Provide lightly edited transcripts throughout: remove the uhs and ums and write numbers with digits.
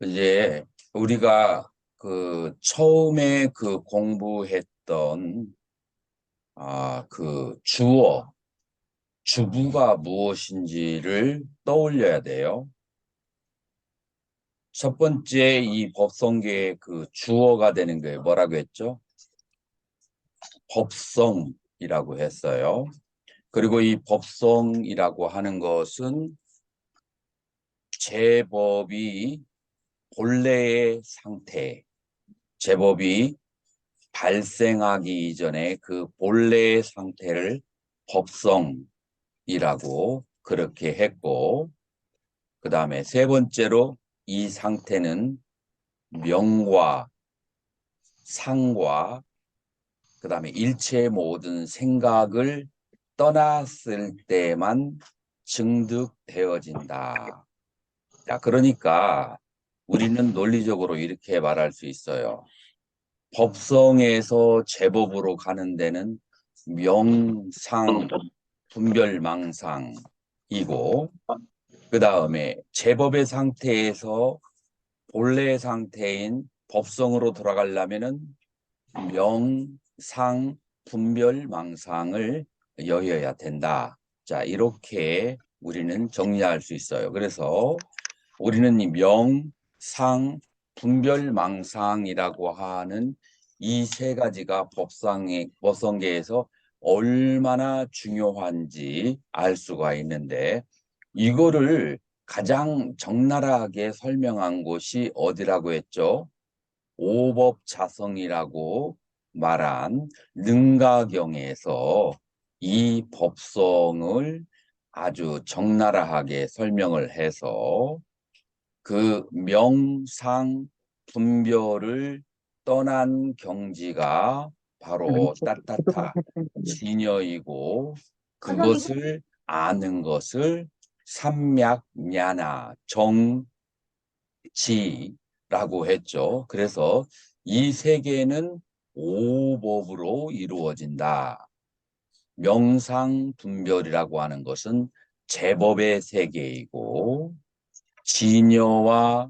이제 우리가 그 처음에 그 공부했던 그 주부가 무엇인지를 떠올려야 돼요. 첫 번째 이 법성계의 그 주어가 되는 게 뭐라고 했죠? 법성이라고 했어요. 그리고 이 법성이라고 하는 것은 제법이 본래의 상태, 제법이 발생하기 이전에 그 본래의 상태를 법성이라고 그렇게 했고, 그 다음에 세 번째로 이 상태는 명과 상과 그 다음에 일체의 모든 생각을 떠났을 때만 증득되어진다. 자, 그러니까 우리는 논리적으로 이렇게 말할 수 있어요. 법성에서 제법으로 가는 데는 명상, 분별망상이고, 그 다음에 제법의 상태에서 본래 상태인 법성으로 돌아가려면은 명상, 분별망상을 여여야 된다. 자, 이렇게 우리는 정리할 수 있어요. 그래서 우리는 이 명상, 분별망상이라고 하는 이 세 가지가 법성계에서 얼마나 중요한지 알 수가 있는데, 이거를 가장 적나라하게 설명한 곳이 어디라고 했죠? 오법자성이라고 말한 능가경에서 이 법성을 아주 적나라하게 설명을 해서 그 명상 분별을 떠난 경지가 바로 따따타 진여이고, 그것을 아는 것을 삼맥야나 정지라고 했죠. 그래서 이 세계는 오법으로 이루어진다. 명상 분별이라고 하는 것은 제법의 세계이고, 진여와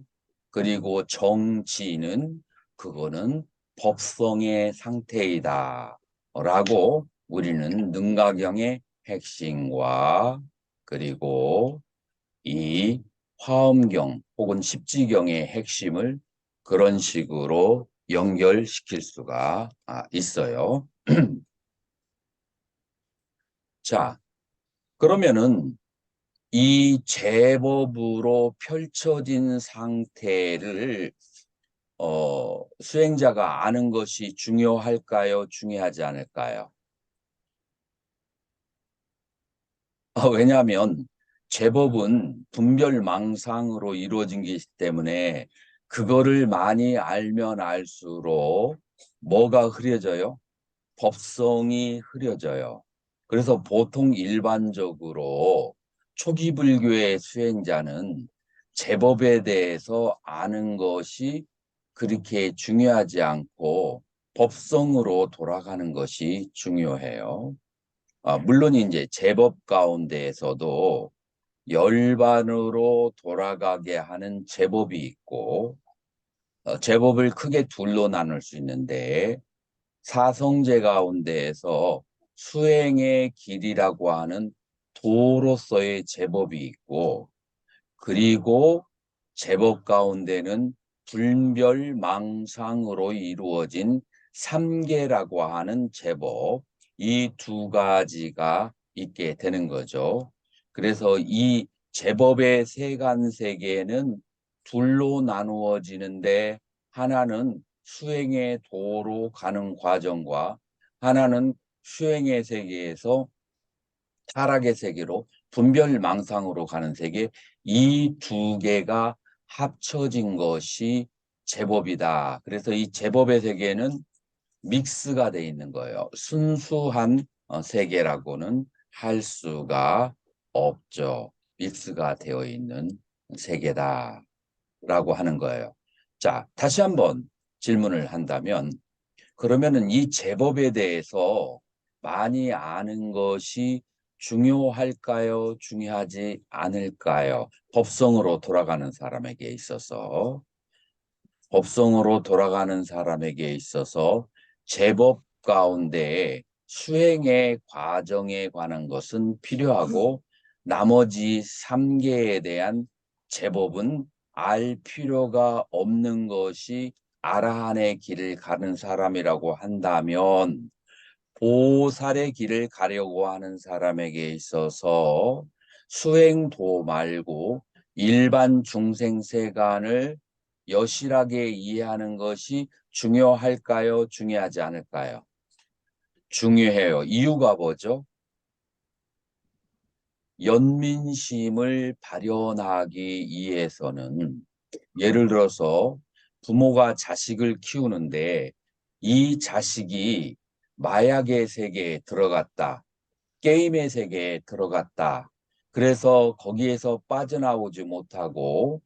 그리고 정치는 그거는 법성의 상태이다 라고 우리는 능가경의 핵심과 그리고 이 화엄경 혹은 십지경의 핵심을 그런 식으로 연결시킬 수가 있어요. 자, 그러면은 이 제법으로 펼쳐진 상태를 수행자가 아는 것이 중요할까요? 중요하지 않을까요? 왜냐하면 제법은 분별망상으로 이루어진 것이기 때문에 그거를 많이 알면 알수록 뭐가 흐려져요? 법성이 흐려져요. 그래서 보통 일반적으로 초기 불교의 수행자는 제법에 대해서 아는 것이 그렇게 중요하지 않고 법성으로 돌아가는 것이 중요해요. 물론 이제 제법 가운데에서도 열반으로 돌아가게 하는 제법이 있고, 제법을 크게 둘로 나눌 수 있는데, 사성제 가운데에서 수행의 길이라고 하는 도로서의 제법이 있고, 그리고 제법 가운데는 불별망상으로 이루어진 삼계라고 하는 제법, 이 두 가지가 있게 되는 거죠. 그래서 이 제법의 세간세계는 둘로 나누어지는데, 하나는 수행의 도로 가는 과정과 하나는 수행의 세계에서 타락의 세계로 분별망상으로 가는 세계, 이 두 개가 합쳐진 것이 제법이다. 그래서 이 제법의 세계는 믹스가 돼 있는 거예요. 순수한 세계라고는 할 수가 없죠. 믹스가 되어 있는 세계다라고 하는 거예요. 자, 다시 한번 질문을 한다면, 그러면은 이 제법에 대해서 많이 아는 것이 중요할까요? 중요하지 않을까요? 법성으로 돌아가는 사람에게 있어서. 법성으로 돌아가는 사람에게 있어서 제법 가운데 수행의 과정에 관한 것은 필요하고 나머지 3개에 대한 제법은 알 필요가 없는 것이 아라한의 길을 가는 사람이라고 한다면 보살의 길을 가려고 하는 사람에게 있어서 수행도 말고 일반 중생 세간을 여실하게 이해하는 것이 중요할까요? 중요하지 않을까요? 중요해요. 이유가 뭐죠? 연민심을 발현하기 위해서는 예를 들어서 부모가 자식을 키우는데 이 자식이 마약의 세계에 들어갔다. 게임의 세계에 들어갔다. 그래서 거기에서 빠져나오지 못하고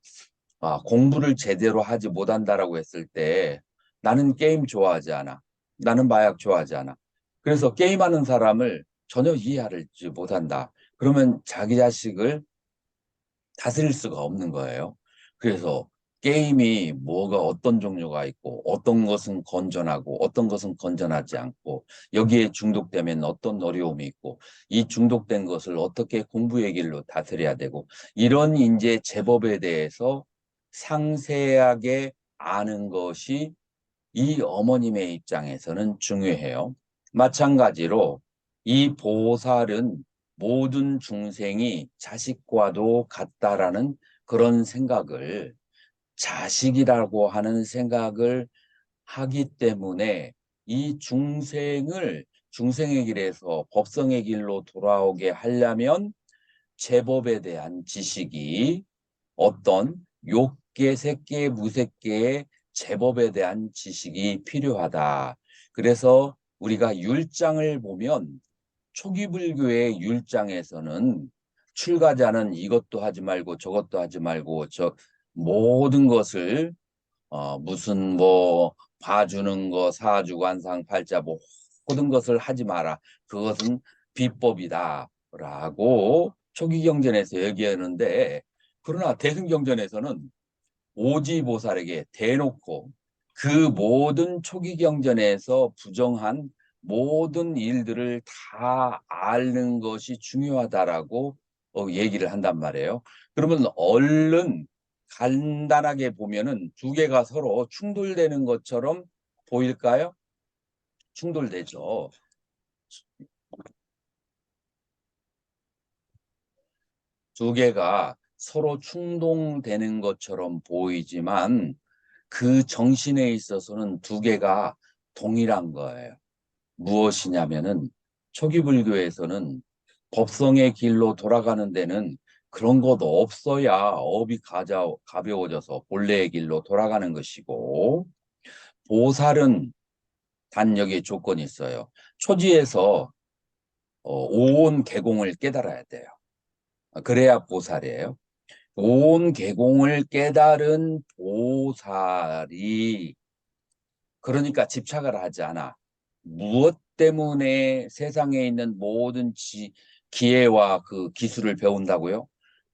공부를 제대로 하지 못한다라고 했을 때 나는 게임 좋아하지 않아. 나는 마약 좋아하지 않아. 그래서 게임하는 사람을 전혀 이해하지 못한다. 그러면 자기 자식을 다스릴 수가 없는 거예요. 그래서 게임이 뭐가 어떤 종류가 있고 어떤 것은 건전하고 어떤 것은 건전하지 않고 여기에 중독되면 어떤 어려움이 있고 이 중독된 것을 어떻게 공부의 길로 다스려야 되고 이런 이제 제법에 대해서 상세하게 아는 것이 이 어머님의 입장에서는 중요해요. 마찬가지로 이 보살은 모든 중생이 자식과도 같다라는 그런 생각을 자식이라고 하는 생각을 하기 때문에 이 중생의 길에서 법성의 길로 돌아오게 하려면 제법에 대한 지식이 어떤 욕계, 색계, 무색계의 제법에 대한 지식이 필요하다. 그래서 우리가 율장을 보면 초기 불교의 율장에서는 출가자는 이것도 하지 말고 저것도 하지 말고 저 모든 것을 무슨 뭐 봐주는 거 사주 관상 팔자 뭐 모든 것을 하지 마라. 그것은 비법이다라고 초기 경전에서 얘기하는데 그러나 대승경전에서는 오지보살에게 대놓고 그 모든 초기 경전에서 부정한 모든 일들을 다 아는 것이 중요하다라고 얘기를 한단 말이에요. 그러면 얼른 간단하게 보면은 두 개가 서로 충돌되는 것처럼 보일까요? 충돌되죠. 두 개가 서로 충동되는 것처럼 보이지만 그 정신에 있어서는 두 개가 동일한 거예요. 무엇이냐면은 초기 불교에서는 법성의 길로 돌아가는 데는 그런 것 없어야 업이 가벼워져서 본래의 길로 돌아가는 것이고 보살은 단 여기에 조건이 있어요. 초지에서 온 계공을 깨달아야 돼요. 그래야 보살이에요. 온 계공을 깨달은 보살이 그러니까 집착을 하지 않아. 무엇 때문에 세상에 있는 모든 기회와 그 기술을 배운다고요?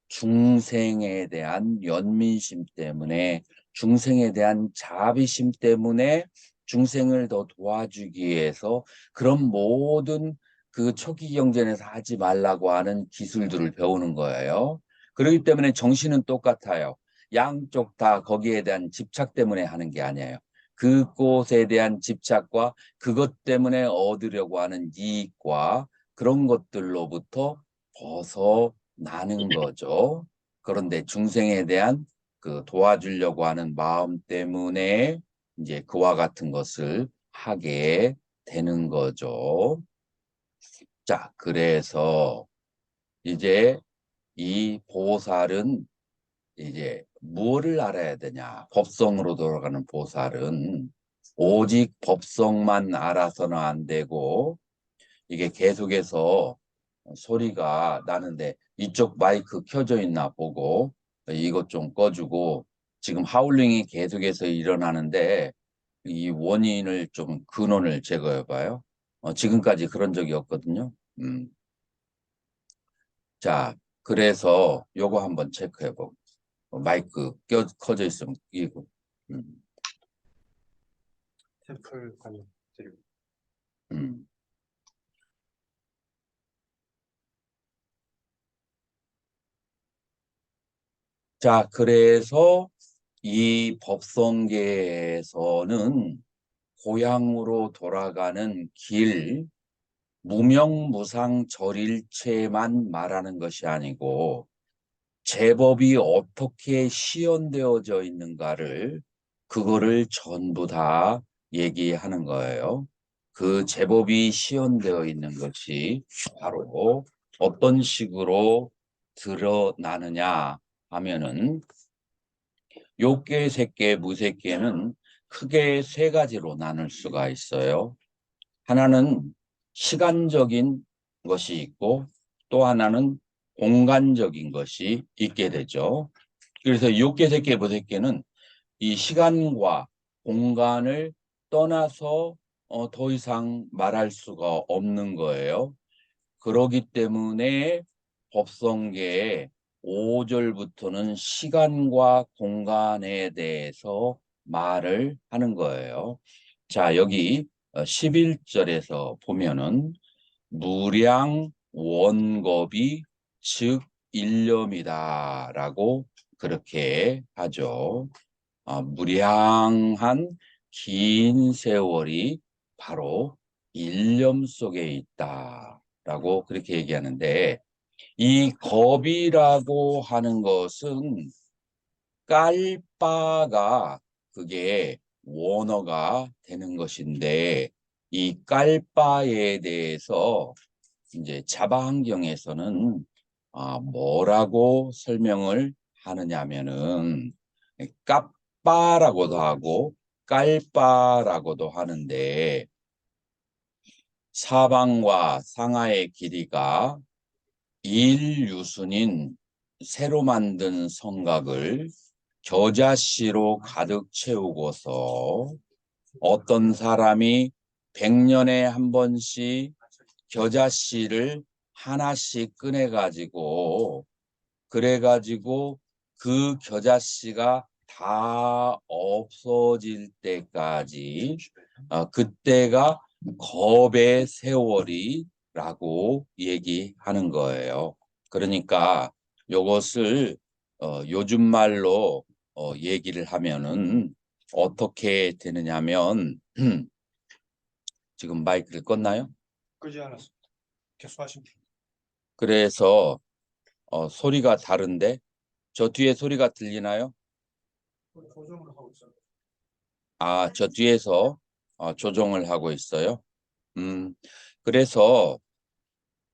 중생에 대한 연민심 때문에, 중생에 대한 자비심 때문에 중생을 더 도와주기 위해서 그런 모든 그 초기 경전에서 하지 말라고 하는 기술들을 배우는 거예요. 그렇기 때문에 정신은 똑같아요. 양쪽 다 거기에 대한 집착 때문에 하는 게 아니에요. 그곳에 대한 집착과 그것 때문에 얻으려고 하는 이익과 그런 것들로부터 벗어나는 거죠. 그런데 중생에 대한 그 도와주려고 하는 마음 때문에 이제 그와 같은 것을 하게 되는 거죠. 자, 그래서 이제 이 보살은 이제 무엇을 알아야 되냐? 법성으로 돌아가는 보살은 오직 법성만 알아서는 안 되고 이게 계속해서 소리가 나는데 이쪽 마이크 켜져 있나 보고 이것 좀 꺼주고 지금 하울링이 계속해서 일어나는데 이 원인을 좀 근원을 제거해 봐요. 지금까지 그런 적이 없거든요. 자, 그래서 요거 한번 체크해 보고 마이크 켜져 있으면 이거. 음. 템플 관련 드리고. 음. 자, 그래서 이 법성계에서는 고향으로 돌아가는 길, 무명무상절일체만 말하는 것이 아니고 제법이 어떻게 시연되어져 있는가를 그거를 전부 다 얘기하는 거예요. 그 제법이 시연되어 있는 것이 바로 어떤 식으로 드러나느냐 하면은 욕계, 색계, 무색계는 크게 세 가지로 나눌 수가 있어요. 하나는 시간적인 것이 있고 또 하나는 공간적인 것이 있게 되죠. 그래서 욕계, 색계, 무색계는 이 시간과 공간을 떠나서 더 이상 말할 수가 없는 거예요. 그러기 때문에 법성계의 5절부터는 시간과 공간에 대해서 말을 하는 거예요. 자, 여기 11절에서 보면은 무량 원겁이 즉 일념이다라고 그렇게 하죠. 무량한 긴 세월이 바로 일념 속에 있다라고 그렇게 얘기하는데 이 겁이라고 하는 것은 깔바가 그게 원어가 되는 것인데 이 깔바에 대해서 이제 자바 환경에서는 뭐라고 설명을 하느냐면은 까빠라고도 하고 깔바라고도 하는데 사방과 상하의 길이가 일유순인 새로 만든 성곽을 겨자씨로 가득 채우고서 어떤 사람이 100년에 한 번씩 겨자씨를 하나씩 꺼내가지고 그래가지고 그 겨자씨가 다 없어질 때까지 그때가 겁의 세월이라고 얘기하는 거예요. 그러니까 이것을 요즘 말로 얘기를 하면은 어떻게 되느냐면 지금 마이크를 껐나요? 끄지 않았습니다. 계속 하시면 됩니다. 그래서 소리가 다른데 저 뒤에 소리가 들리나요? 조정을 하고 있어요. 저 뒤에서 조정을 하고 있어요. 그래서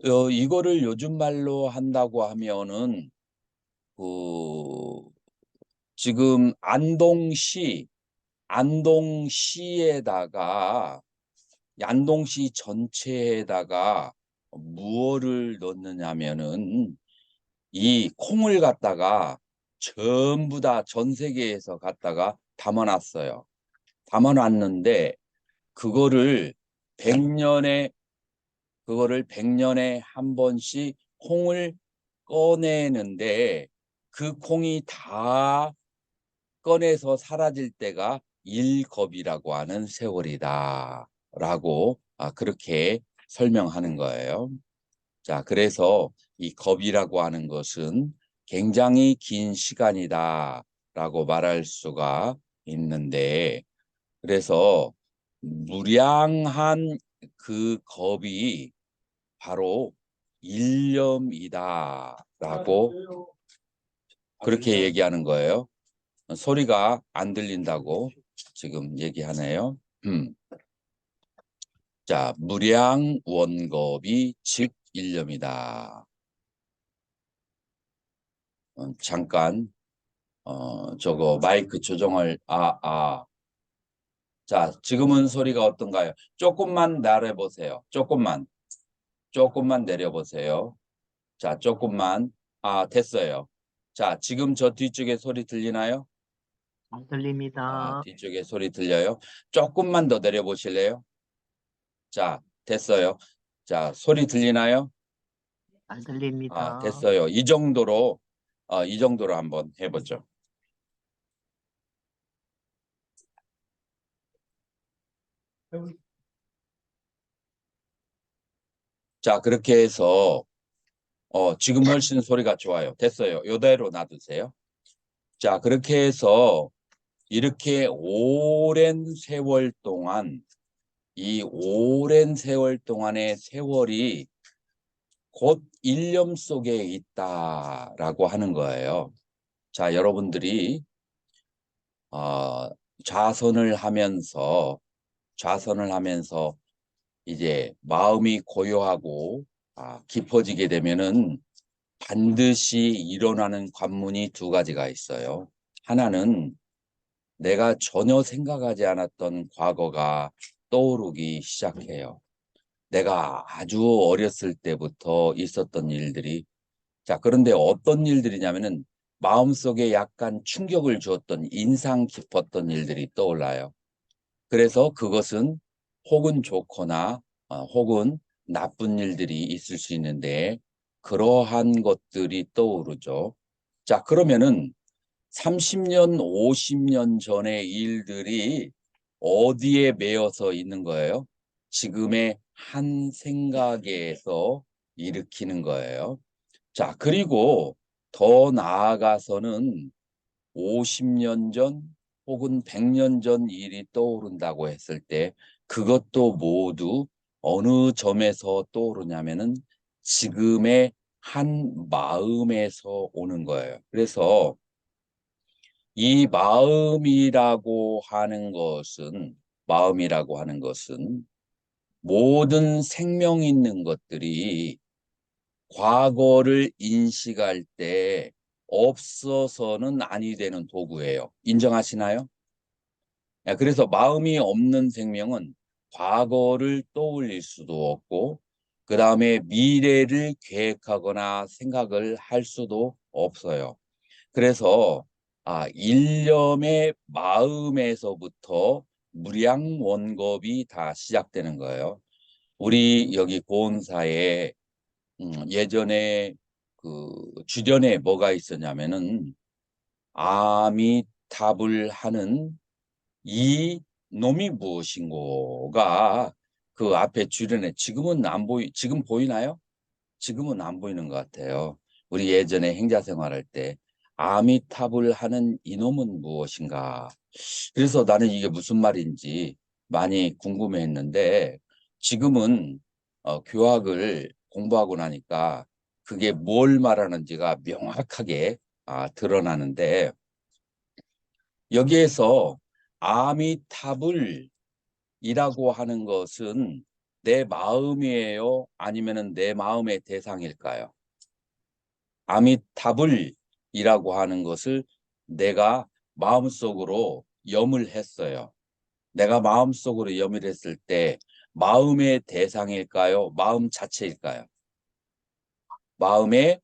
이거를 요즘 말로 한다고 하면은 그 지금 안동시에다가 안동시 전체에다가 무엇을 넣느냐면은 이 콩을 갖다가 전부 다 전 세계에서 갖다가 담아놨어요. 담아놨는데 그거를 100년에 그거를 100년에 한 번씩 콩을 꺼내는데 그 콩이 다 꺼내서 사라질 때가 일겁이라고 하는 세월이다라고 그렇게 설명하는 거예요. 자, 그래서 이 겁이라고 하는 것은 굉장히 긴 시간이다라고 말할 수가 있는데 그래서 무량한 그 겁이 바로 일념이다라고 그렇게 얘기하는 거예요. 소리가 안 들린다고 지금 얘기하네요. 자, 무량 원겁이 즉 일념이다. 잠깐 저거 마이크 조정을 자, 지금은 소리가 어떤가요? 조금만 내려보세요. 조금만 내려보세요. 자, 조금만 됐어요. 자, 지금 저 뒤쪽에 소리 들리나요? 안 들립니다. 뒤쪽에 소리 들려요? 조금만 더 내려보실래요? 자, 됐어요. 자, 소리 들리나요? 안 들립니다. 됐어요. 이 정도로 한번 해보죠. 자, 그렇게 해서 지금 훨씬 소리가 좋아요. 됐어요. 이대로 놔두세요. 자, 그렇게 해서 이렇게 오랜 세월 동안 이 오랜 세월 동안의 세월이 곧 일념 속에 있다라고 하는 거예요. 자, 여러분들이 어, 좌선을 하면서 이제 마음이 고요하고 깊어지게 되면은 반드시 일어나는 관문이 두 가지가 있어요. 하나는 내가 전혀 생각하지 않았던 과거가 떠오르기 시작해요. 내가 아주 어렸을 때부터 있었던 일들이. 자, 그런데 어떤 일들이냐면은 마음속에 약간 충격을 주었던 인상 깊었던 일들이 떠올라요. 그래서 그것은 혹은 좋거나 혹은 나쁜 일들이 있을 수 있는데 그러한 것들이 떠오르죠. 자, 그러면은 30년, 50년 전의 일들이 어디에 매여서 있는 거예요? 지금의 한 생각에서 일으키는 거예요. 자, 그리고 더 나아가서는 50년 전 혹은 100년 전 일이 떠오른다고 했을 때 그것도 모두 어느 점에서 떠오르냐면은 지금의 한 마음에서 오는 거예요. 그래서 이 마음이라고 하는 것은 모든 생명 있는 것들이 과거를 인식할 때 없어서는 아니 되는 도구예요. 인정하시나요? 그래서 마음이 없는 생명은 과거를 떠올릴 수도 없고, 그 다음에 미래를 계획하거나 생각을 할 수도 없어요. 그래서 일념의 마음에서부터 무량 원겁이 다 시작되는 거예요. 우리 여기 고은사에 예전에 그 주변에 뭐가 있었냐면은 아미타불 하는 이 놈이 무엇인고가 그 앞에 주변에 지금 보이나요? 지금은 안 보이는 것 같아요. 우리 예전에 행자 생활할 때 아미타불 하는 이놈은 무엇인가? 그래서 나는 이게 무슨 말인지 많이 궁금해했는데 지금은 교학을 공부하고 나니까 그게 뭘 말하는지가 명확하게 드러나는데 여기에서 아미타불이라고 하는 것은 내 마음이에요? 아니면은 내 마음의 대상일까요? 아미타불이라고 하는 것을 내가 마음속으로 염을 했어요. 내가 마음속으로 염을 했을 때 마음의 대상일까요? 마음 자체일까요? 마음의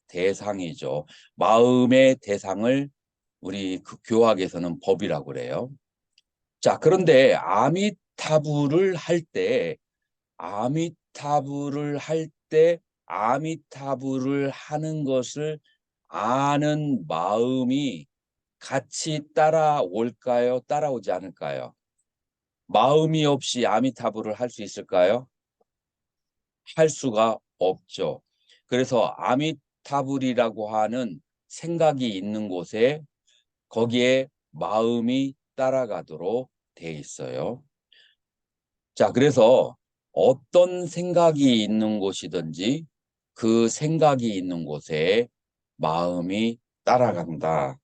대상이죠. 마음의 대상을 우리 그 교학에서는 법이라고 그래요. 자, 그런데 아미타불을 할 때 아미타불을 하는 것을 아는 마음이 같이 따라올까요? 따라오지 않을까요? 마음이 없이 아미타불을 할 수 있을까요? 할 수가 없죠. 그래서 아미타불이라고 하는 생각이 있는 곳에 거기에 마음이 따라가도록 돼 있어요. 자, 그래서 어떤 생각이 있는 곳이든지 그 생각이 있는 곳에 마음이 따라간다.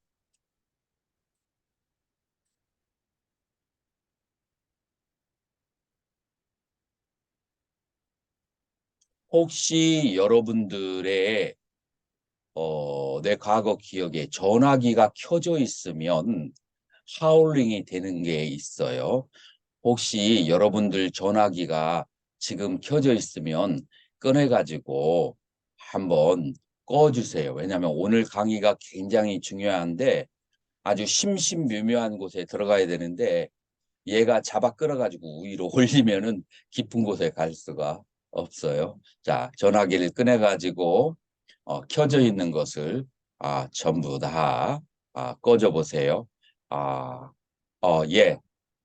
혹시 여러분들의 내 과거 기억에 전화기가 켜져 있으면 하울링이 되는 게 있어요. 혹시 여러분들 전화기가 지금 켜져 있으면 꺼내가지고 한번 꺼주세요. 왜냐하면 오늘 강의가 굉장히 중요한데 아주 심심묘묘한 곳에 들어가야 되는데 얘가 잡아 끌어가지고 위로 올리면은 깊은 곳에 갈 수가 없어요. 자, 전화기를 꺼내가지고 켜져 있는 것을 전부 다 꺼져 보세요. 예.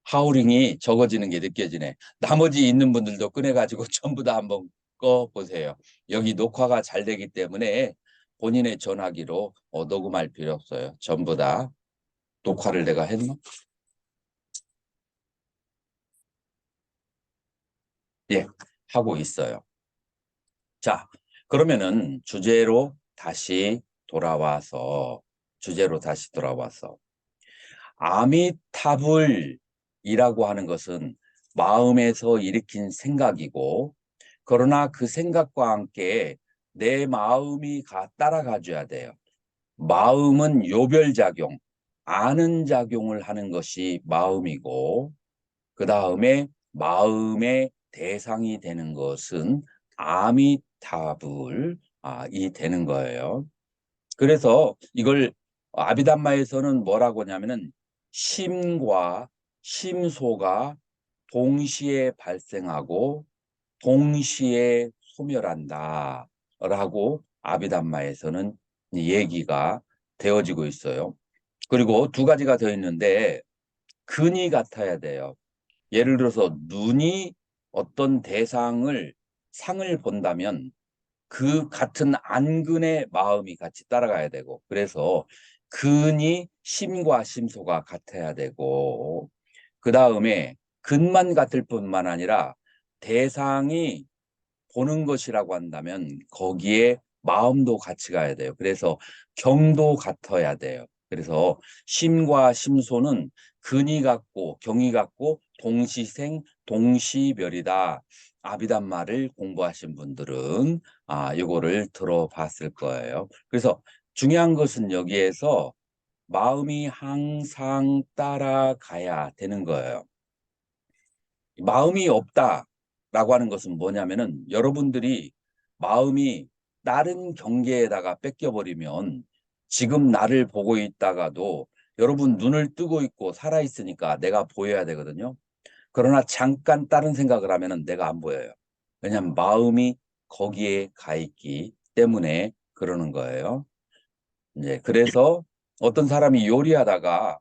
하우링이 적어지는 게 느껴지네. 나머지 있는 분들도 꺼내가지고 전부 다 한번 꺼보세요. 여기 녹화가 잘 되기 때문에 본인의 전화기로 녹음할 필요 없어요. 전부 다 녹화를 내가 했나? 예, 하고 있어요. 자, 그러면은 주제로 다시 돌아와서 아미타불이라고 하는 것은 마음에서 일으킨 생각이고, 그러나 그 생각과 함께 내 마음이 따라가 줘야 돼요. 마음은 요별작용, 아는 작용을 하는 것이 마음이고, 그 다음에 마음의 대상이 되는 것은 아미타불이 되는 거예요. 그래서 이걸 아비담마에서는 뭐라고 하냐면은 심과 심소가 동시에 발생하고 동시에 소멸한다 라고 아비담마에서는 얘기가 되어지고 있어요. 그리고 두 가지가 더 있는데 근이 같아야 돼요. 예를 들어서 눈이 어떤 상을 본다면 그 같은 안근의 마음이 같이 따라가야 되고, 그래서 근이 심과 심소가 같아야 되고, 그 다음에 근만 같을 뿐만 아니라 대상이 보는 것이라고 한다면 거기에 마음도 같이 가야 돼요. 그래서 경도 같아야 돼요. 그래서 심과 심소는 근이 같고 경이 같고 동시생 동시별이다. 아비담마를 공부하신 분들은 이거를 들어봤을 거예요. 그래서 중요한 것은 여기에서 마음이 항상 따라가야 되는 거예요. 마음이 없다라고 하는 것은 뭐냐면은 여러분들이 마음이 다른 경계에다가 뺏겨버리면 지금 나를 보고 있다가도 여러분 눈을 뜨고 있고 살아있으니까 내가 보여야 되거든요. 그러나 잠깐 다른 생각을 하면은 내가 안 보여요. 왜냐하면 마음이 거기에 가 있기 때문에 그러는 거예요. 이제 그래서 어떤 사람이 요리하다가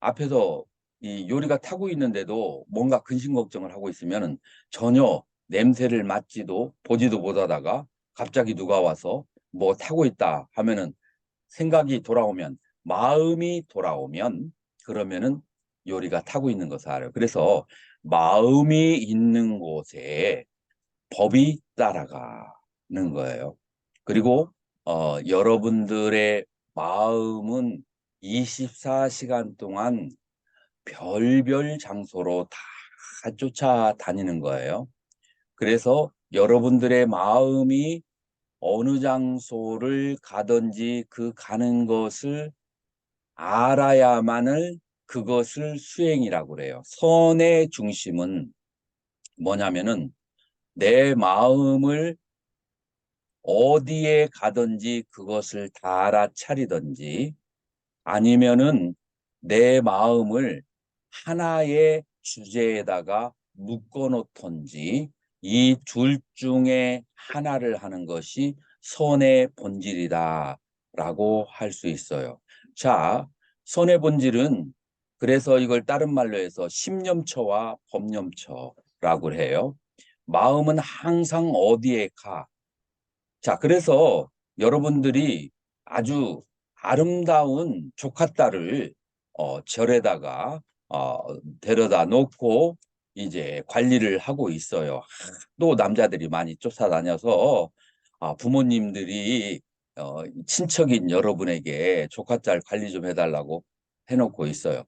앞에서 이 요리가 타고 있는데도 뭔가 근심 걱정을 하고 있으면 전혀 냄새를 맡지도 보지도 못하다가 갑자기 누가 와서 뭐 타고 있다 하면은 생각이 돌아오면 마음이 돌아오면 그러면은 요리가 타고 있는 것을 알아요. 그래서 마음이 있는 곳에 법이 따라가는 거예요. 그리고 여러분들의 마음은 24시간 동안 별별 장소로 다 쫓아다니는 거예요. 그래서 여러분들의 마음이 어느 장소를 가든지 그 가는 것을 알아야만을 그것을 수행이라고 그래요. 선의 중심은 뭐냐면은 내 마음을 어디에 가든지 그것을 다 알아차리든지 아니면은 내 마음을 하나의 주제에다가 묶어 놓던지 이 둘 중에 하나를 하는 것이 선의 본질이다라고 할 수 있어요. 자, 선의 본질은 그래서 이걸 다른 말로 해서 심념처와 법념처라고 해요. 마음은 항상 어디에 가. 자, 그래서 여러분들이 아주 아름다운 조카딸을 절에다가 데려다 놓고 이제 관리를 하고 있어요. 또 남자들이 많이 쫓아다녀서 부모님들이 친척인 여러분에게 조카딸 관리 좀 해달라고 해놓고 있어요.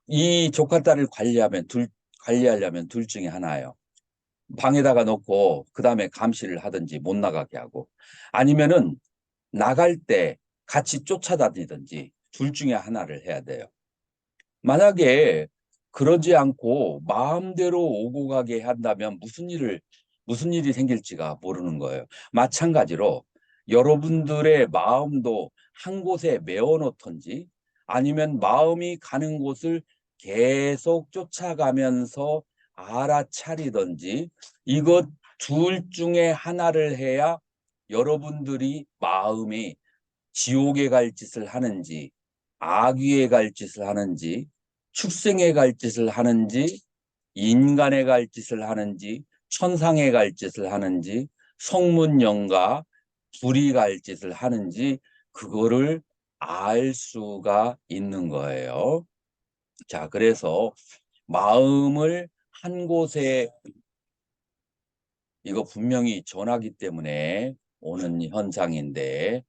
이 조카딸을 관리하려면 둘 중에 하나예요. 방에다가 놓고 그다음에 감시를 하든지 못 나가게 하고 아니면은 나갈 때 같이 쫓아다니든지 둘 중에 하나를 해야 돼요. 만약에 그러지 않고 마음대로 오고 가게 한다면 무슨 일이 생길지가 모르는 거예요. 마찬가지로 여러분들의 마음도 한 곳에 메워 놓던지 아니면 마음이 가는 곳을 계속 쫓아가면서 알아차리든지 이것 둘 중에 하나를 해야 여러분들이 마음이 지옥에 갈 짓을 하는지 악위에 갈 짓을 하는지 축생에 갈 짓을 하는지, 인간에 갈 짓을 하는지, 천상에 갈 짓을 하는지, 성문영가 불이 갈 짓을 하는지 그거를 알 수가 있는 거예요. 자, 그래서 마음을 한 곳에, 이거 분명히 전하기 때문에 오는 현상인데,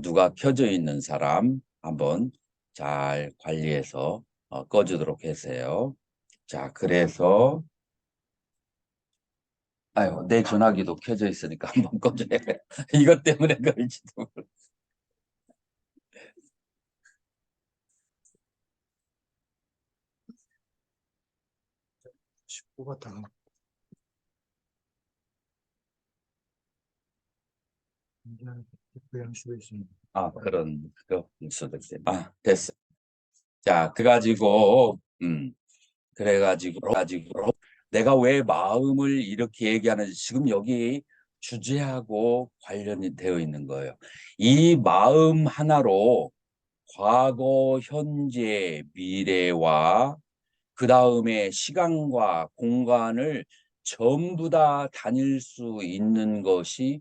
누가 켜져 있는 사람 한번 잘 관리해서 꺼주도록 하세요. 자, 그래서 아유, 내 전화기도 켜져 있으니까 한번 꺼줘야 돼. 이것 때문에 그럴지도 몰라. 19가 다 양식에 있습니다. 그런 거 있어도 돼. 됐어. 자, 그래가지고 내가 왜 마음을 이렇게 얘기하는지 지금 여기 주제하고 관련이 되어 있는 거예요. 이 마음 하나로 과거, 현재, 미래와 그 다음에 시간과 공간을 전부 다 다닐 수 있는 것이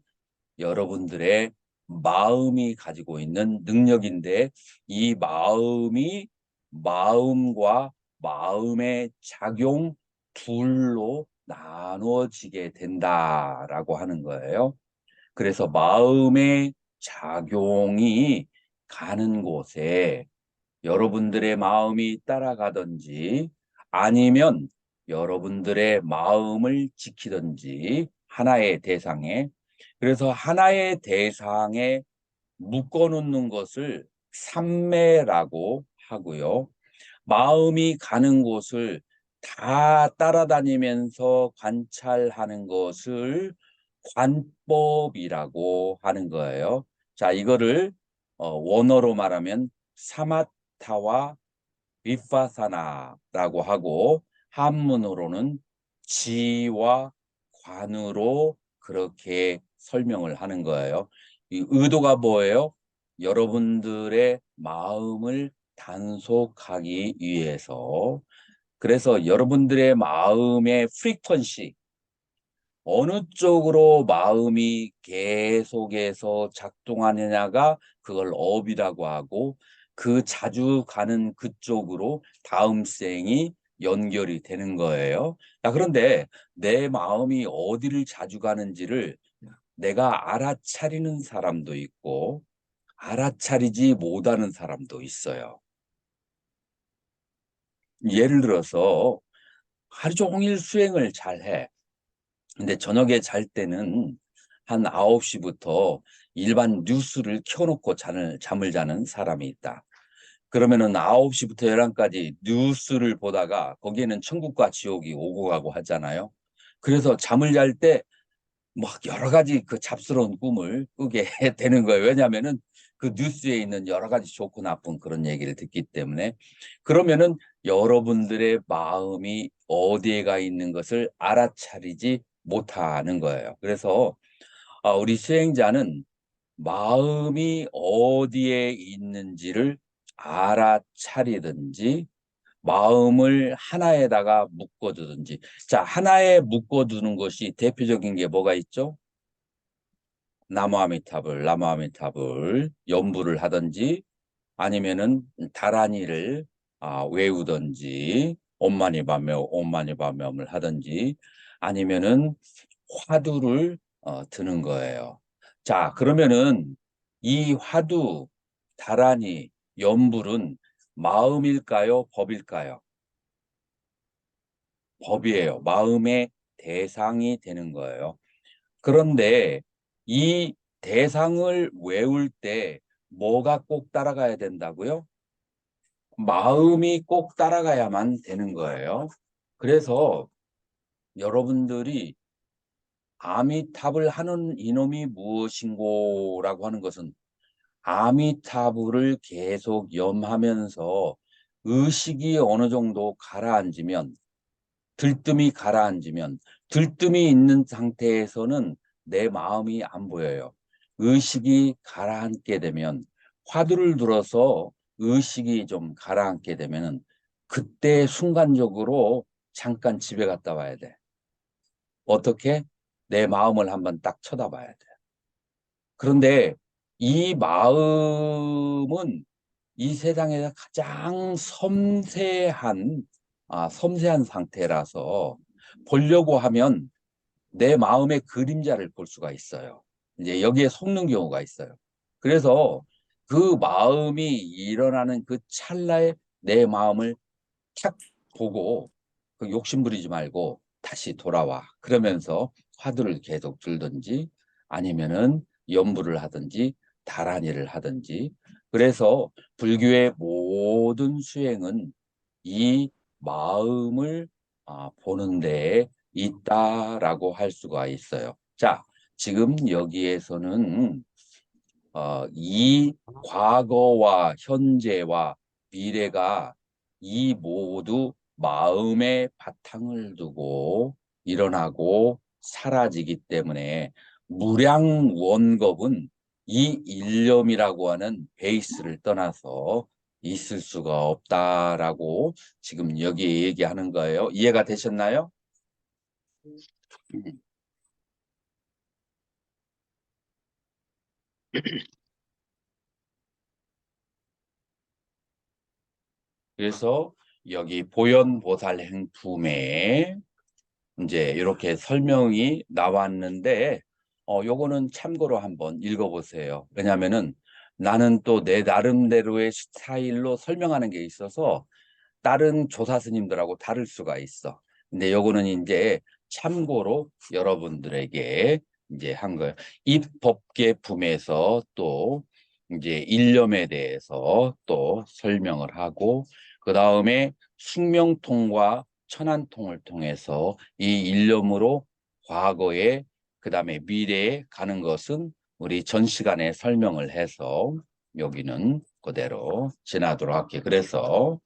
여러분들의 마음이 가지고 있는 능력인데, 이 마음이 마음과 마음의 작용 둘로 나누어지게 된다라고 하는 거예요. 그래서 마음의 작용이 가는 곳에 여러분들의 마음이 따라가든지 아니면 여러분들의 마음을 지키든지 하나의 대상에, 그래서 하나의 대상에 묶어놓는 것을 삼매라고 하고요. 마음이 가는 곳을 다 따라다니면서 관찰하는 것을 관법이라고 하는 거예요. 자, 이거를 원어로 말하면 사마타와 비파사나라고 하고, 한문으로는 지와 관으로 그렇게 설명을 하는 거예요. 이 의도가 뭐예요? 여러분들의 마음을 단속하기 위해서. 그래서 여러분들의 마음의 프리퀀시, 어느 쪽으로 마음이 계속해서 작동하느냐가 그걸 업이라고 하고, 그 자주 가는 그쪽으로 다음 생이 연결이 되는 거예요. 자, 그런데 내 마음이 어디를 자주 가는지를 내가 알아차리는 사람도 있고 알아차리지 못하는 사람도 있어요. 예를 들어서 하루 종일 수행을 잘 해. 근데 저녁에 잘 때는 한 9시부터 일반 뉴스를 켜놓고 잠을 자는 사람이 있다. 그러면은 9시부터 11시까지 뉴스를 보다가 거기에는 천국과 지옥이 오고 가고 하잖아요. 그래서 잠을 잘 때 막 여러 가지 그 잡스러운 꿈을 꾸게 되는 거예요. 왜냐하면은 그 뉴스에 있는 여러 가지 좋고 나쁜 그런 얘기를 듣기 때문에. 그러면은 여러분들의 마음이 어디에 가 있는 것을 알아차리지 못하는 거예요. 그래서 우리 수행자는 마음이 어디에 있는지를 알아차리든지 마음을 하나에다가 묶어두든지. 자, 하나에 묶어두는 것이 대표적인 게 뭐가 있죠? 나무아미타불 연부를 하든지 아니면은 다라니를 외우든지 옴마니바메옴을 하든지 아니면은 화두를 드는 거예요. 자, 그러면은 이 화두, 다라니, 연불은 마음일까요? 법일까요? 법이에요. 마음의 대상이 되는 거예요. 그런데 이 대상을 외울 때 뭐가 꼭 따라가야 된다고요? 마음이 꼭 따라가야만 되는 거예요. 그래서 여러분들이 아미타불 하는 이놈이 무엇인고라고 하는 것은, 아미타불을 계속 염하면서 의식이 어느 정도 가라앉으면, 들뜸이 가라앉으면, 들뜸이 있는 상태에서는 내 마음이 안 보여요. 의식이 가라앉게 되면, 화두를 들어서 의식이 좀 가라앉게 되면은 그때 순간적으로 잠깐 집에 갔다 와야 돼. 어떻게? 내 마음을 한번 딱 쳐다봐야 돼. 그런데 이 마음은 이 세상에서 가장 섬세한 상태라서 보려고 하면 내 마음의 그림자를 볼 수가 있어요. 이제 여기에 속는 경우가 있어요. 그래서 그 마음이 일어나는 그 찰나에 내 마음을 탁 보고 그 욕심 부리지 말고 다시 돌아와. 그러면서 화두를 계속 들든지 아니면은 연부를 하든지 다란이를 하든지. 그래서 불교의 모든 수행은 이 마음을 보는 데에 있다라고 할 수가 있어요. 자, 지금 여기에서는 이 과거와 현재와 미래가 이 모두 마음의 바탕을 두고 일어나고 사라지기 때문에 무량원겁은 이 일념이라고 하는 베이스를 떠나서 있을 수가 없다라고 지금 여기 얘기하는 거예요. 이해가 되셨나요? 그래서 여기 보현보살 행품에 이제 이렇게 설명이 나왔는데 요거는 참고로 한번 읽어보세요. 왜냐하면은 나는 또 내 나름대로의 스타일로 설명하는 게 있어서 다른 조사 스님들하고 다를 수가 있어. 근데 요거는 이제 참고로 여러분들에게 이제 한 거예요. 입법계품에서 또 이제 일념에 대해서 또 설명을 하고 그 다음에 숙명통과 천안통을 통해서 이 일념으로 과거에 그 다음에 미래에 가는 것은 우리 전 시간에 설명을 해서 여기는 그대로 지나도록 할게요. 그래서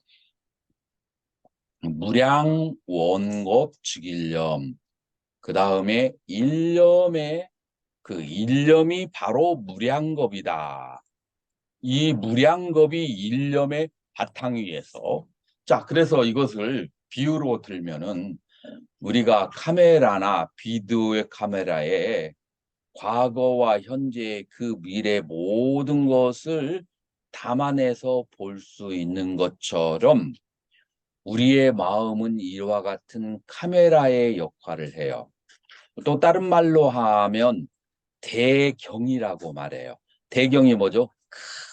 무량 원겁 즉일념 그 다음에 일념의 그 일념이 바로 무량겁이다. 이 무량겁이 일념의 바탕 위에서 자 그래서 이것을 비유로 들면은 우리가 카메라나 비디오의 카메라에 과거와 현재 그 미래 모든 것을 담아내서 볼 수 있는 것처럼 우리의 마음은 이와 같은 카메라의 역할을 해요. 또 다른 말로 하면 대경이라고 말해요. 대경이 뭐죠?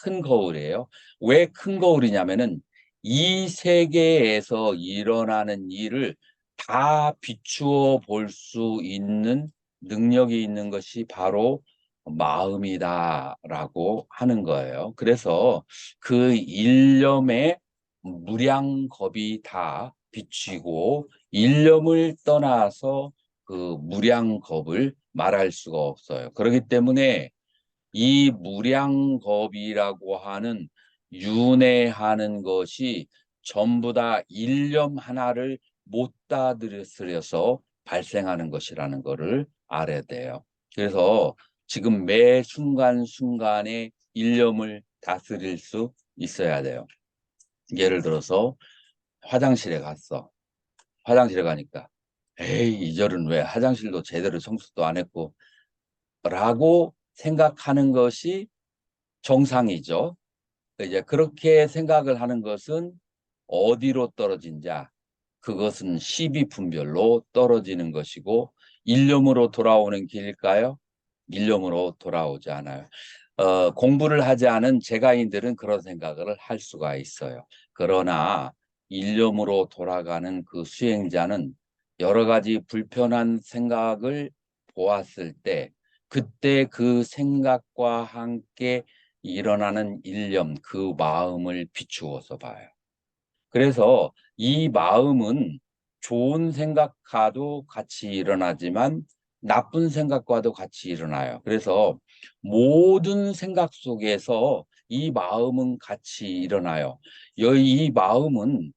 큰 거울이에요. 왜 큰 거울이냐면은 이 세계에서 일어나는 일을 다 비추어 볼 수 있는 능력이 있는 것이 바로 마음이다라고 하는 거예요. 그래서 그 일념에 무량겁이 다 비치고 일념을 떠나서 그 무량겁을 말할 수가 없어요. 그렇기 때문에 이 무량겁이라고 하는 윤회하는 것이 전부 다 일념 하나를 못 다스려서 발생하는 것이라는 것을 알아야 돼요. 그래서 지금 매 순간순간에 일념을 다스릴 수 있어야 돼요. 예를 들어서 화장실에 갔어. 화장실에 가니까 에이 이절은 왜 화장실도 제대로 청소도 안 했고 라고 생각하는 것이 정상이죠. 이제 그렇게 생각을 하는 것은 어디로 떨어진자 그것은 시비분별로 떨어지는 것이고 일념으로 돌아오는 길일까요? 일념으로 돌아오지 않아요. 공부를 하지 않은 제가인들은 그런 생각을 할 수가 있어요. 그러나 일념으로 돌아가는 그 수행자는 여러 가지 불편한 생각을 보았을 때 그때 그 생각과 함께 일어나는 일념, 그 마음을 비추어서 봐요. 그래서 이 마음은 좋은 생각과도 같이 일어나지만 나쁜 생각과도 같이 일어나요. 그래서 모든 생각 속에서 이 마음은 같이 일어나요. 이 마음은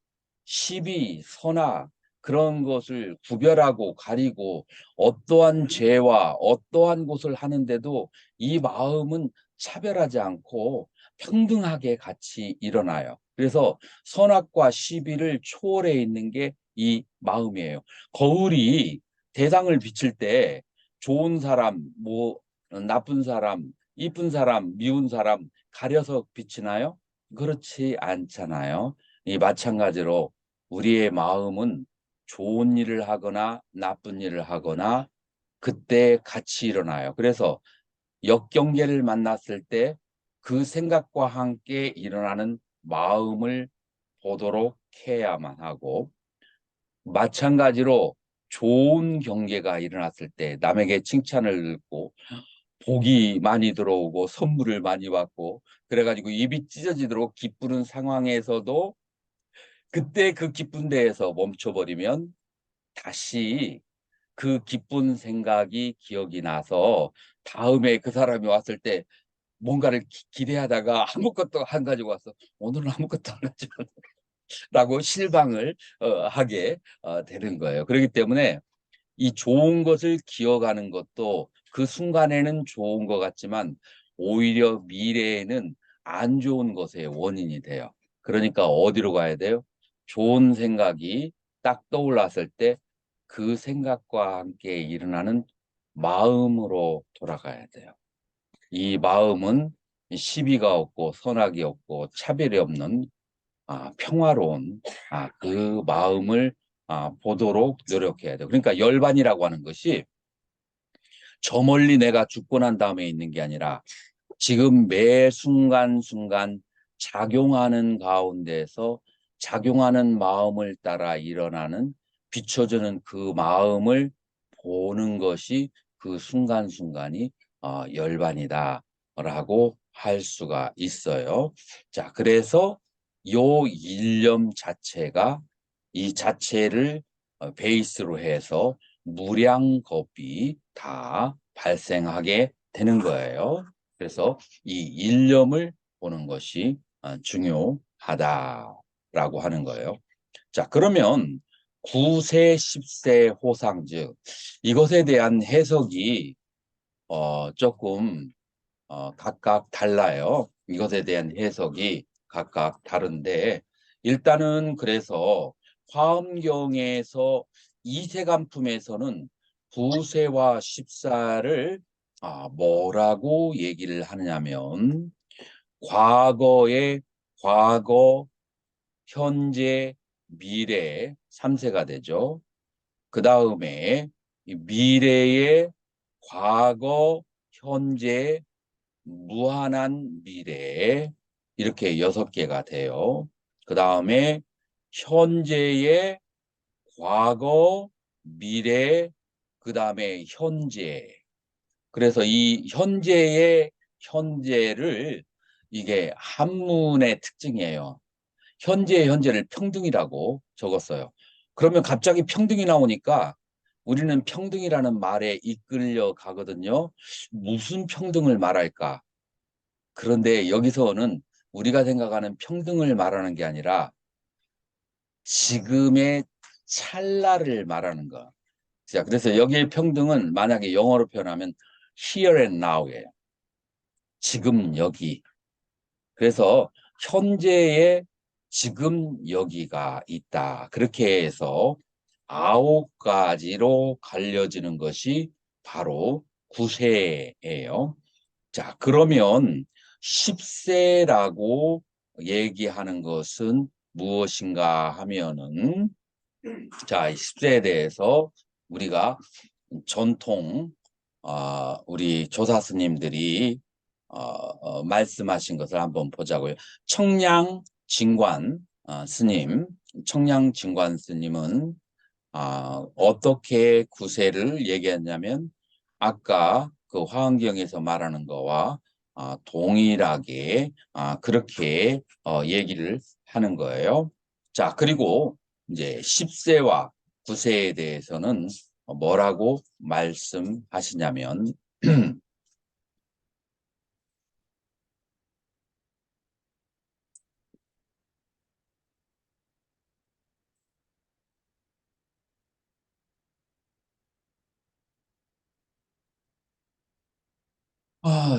시비, 선악 그런 것을 구별하고 가리고 어떠한 죄와 어떠한 것을 하는데도 이 마음은 차별하지 않고 평등하게 같이 일어나요. 그래서 선악과 시비를 초월해 있는 게 이 마음이에요. 거울이 대상을 비칠 때 좋은 사람, 뭐 나쁜 사람, 이쁜 사람, 미운 사람 가려서 비치나요? 그렇지 않잖아요. 이 마찬가지로 우리의 마음은 좋은 일을 하거나 나쁜 일을 하거나 그때 같이 일어나요. 그래서 역경계를 만났을 때 그 생각과 함께 일어나는 마음을 보도록 해야만 하고, 마찬가지로 좋은 경계가 일어났을 때 남에게 칭찬을 듣고 복이 많이 들어오고 선물을 많이 받고 그래가지고 입이 찢어지도록 기쁘는 상황에서도 그때 그 기쁜 데에서 멈춰버리면 다시 그 기쁜 생각이 기억이 나서 다음에 그 사람이 왔을 때 뭔가를 기대하다가 아무것도 안 가지고 와서 오늘은 아무것도 안 가지고 라고 실망을 하게 되는 거예요. 그렇기 때문에 이 좋은 것을 기억하는 것도 그 순간에는 좋은 것 같지만 오히려 미래에는 안 좋은 것의 원인이 돼요. 그러니까 어디로 가야 돼요? 좋은 생각이 딱 떠올랐을 때 그 생각과 함께 일어나는 마음으로 돌아가야 돼요. 이 마음은 시비가 없고 선악이 없고 차별이 없는 평화로운 그 마음을 보도록 노력해야 돼요. 그러니까 열반이라고 하는 것이 저 멀리 내가 죽고 난 다음에 있는 게 아니라 지금 매 순간순간 작용하는 가운데서 작용하는 마음을 따라 일어나는 비춰주는 그 마음을 보는 것이 그 순간순간이 열반이다라고 할 수가 있어요. 자, 그래서 요 일념 자체가 이 자체를 베이스로 해서 무량겁이 다 발생하게 되는 거예요. 그래서 이 일념을 보는 것이 중요하다라고 하는 거예요. 자, 그러면 9세, 10세 호상, 즉 이것에 대한 해석이 조금 각각 달라요. 이것에 대한 해석이 각각 다른데 일단은 그래서 화엄경에서 이세간품에서는 9세와 10사를 뭐라고 얘기를 하느냐면 과거의 과거, 현재, 미래 3세가 되죠. 그 다음에 미래의 과거, 현재, 무한한 미래 이렇게 6개가 돼요. 그 다음에 현재의 과거, 미래, 그 다음에 현재. 그래서 이 현재의 현재를 이게 한문의 특징이에요. 현재의 현재를 평등이라고 적었어요. 그러면 갑자기 평등이 나오니까 우리는 평등이라는 말에 이끌려 가거든요. 무슨 평등을 말할까? 그런데 여기서는 우리가 생각하는 평등을 말하는 게 아니라 지금의 찰나를 말하는 거. 자, 그래서 여기의 평등은 만약에 영어로 표현하면 here and now예요. 지금 여기. 그래서 현재의 지금 여기가 있다. 그렇게 해서 9가지로 갈려지는 것이 바로 구세예요. 자, 그러면 10세라고 얘기하는 것은 무엇인가 하면은 자, 10세에 대해서 우리가 전통 우리 조사 스님들이 말씀하신 것을 한번 보자고요. 청량진관 스님, 청량진관 스님은 어떻게 구세를 얘기했냐면 아까 그 화엄경에서 말하는 거와 동일하게 그렇게 얘기를 하는 거예요. 자, 그리고 이제 10세와 9세에 대해서는 뭐라고 말씀하시냐면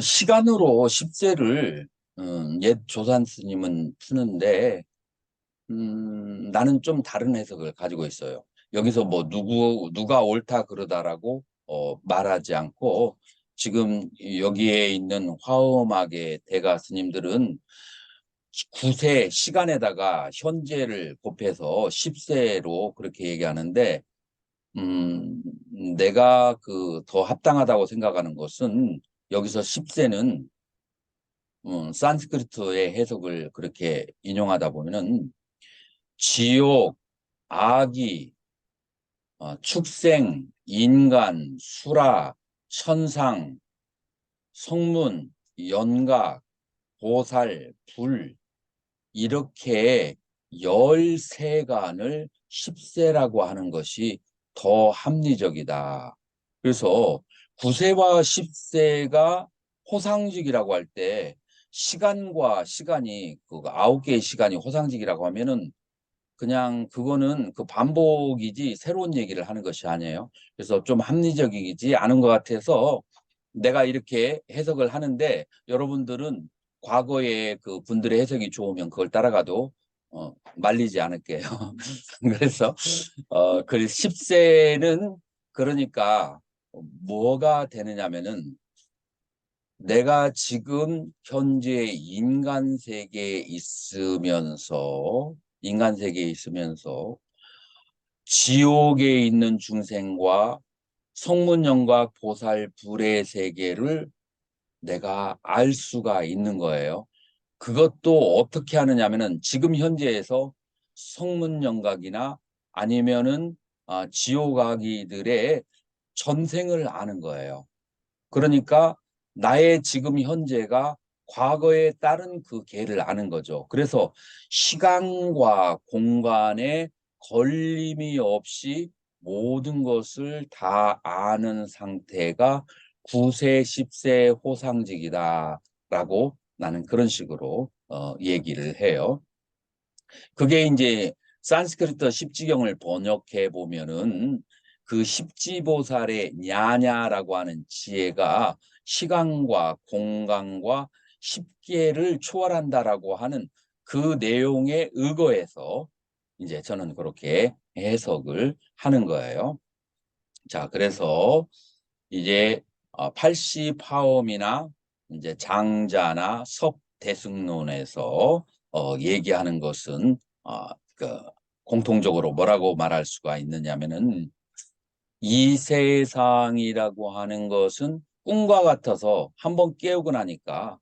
시간으로 10세를 옛 조산 스님은 푸는데 나는 좀 다른 해석을 가지고 있어요. 여기서 뭐 누가 옳다 그러다라고 말하지 않고 지금 여기에 있는 화엄학의 대가 스님들은 9세 시간에다가 현재를 곱해서 10세로 그렇게 얘기하는데 음, 내가 그 더 합당하다고 생각하는 것은 여기서 10세는 산스크리트의 해석을 그렇게 인용하다 보면은 지옥, 아기, 축생, 인간, 수라, 천상, 성문, 연각, 보살, 불 이렇게 13간을 10세라고 하는 것이 더 합리적이다. 그래서 9세와 10세가 호상직이라고 할 때 시간과 시간이 그 9개의 시간이 호상직이라고 하면은 그냥 그거는 그 반복이지 새로운 얘기를 하는 것이 아니에요. 그래서 좀 합리적이지 않은 것 같아서 내가 이렇게 해석을 하는데 여러분들은 과거에 그 분들의 해석이 좋으면 그걸 따라가도 말리지 않을게요. 그래서 그 10세는 그러니까 뭐가 되느냐면은 내가 지금 현재 인간 세계에 있으면서 지옥에 있는 중생과 성문연각 보살 불의 세계를 내가 알 수가 있는 거예요. 그것도 어떻게 하느냐면은 지금 현재에서 성문연각이나 아니면은 지옥아기들의 전생을 아는 거예요. 그러니까 나의 지금 현재가 과거에 따른 그 계를 아는 거죠. 그래서 시간과 공간에 걸림이 없이 모든 것을 다 아는 상태가 9세, 10세 호상직이다라고 나는 그런 식으로 얘기를 해요. 그게 이제 산스크리트 십지경을 번역해 보면은 그 십지보살의 냐냐라고 하는 지혜가 시간과 공간과 십계를 초월한다라고 하는 그 내용에 의거해서 이제 저는 그렇게 해석을 하는 거예요. 자, 그래서 이제 팔시파엄이나 이제 장자나 석대승론에서 얘기하는 것은 그 공통적으로 뭐라고 말할 수가 있느냐면은 이 세상이라고 하는 것은 꿈과 같아서 한번 깨우고 나니까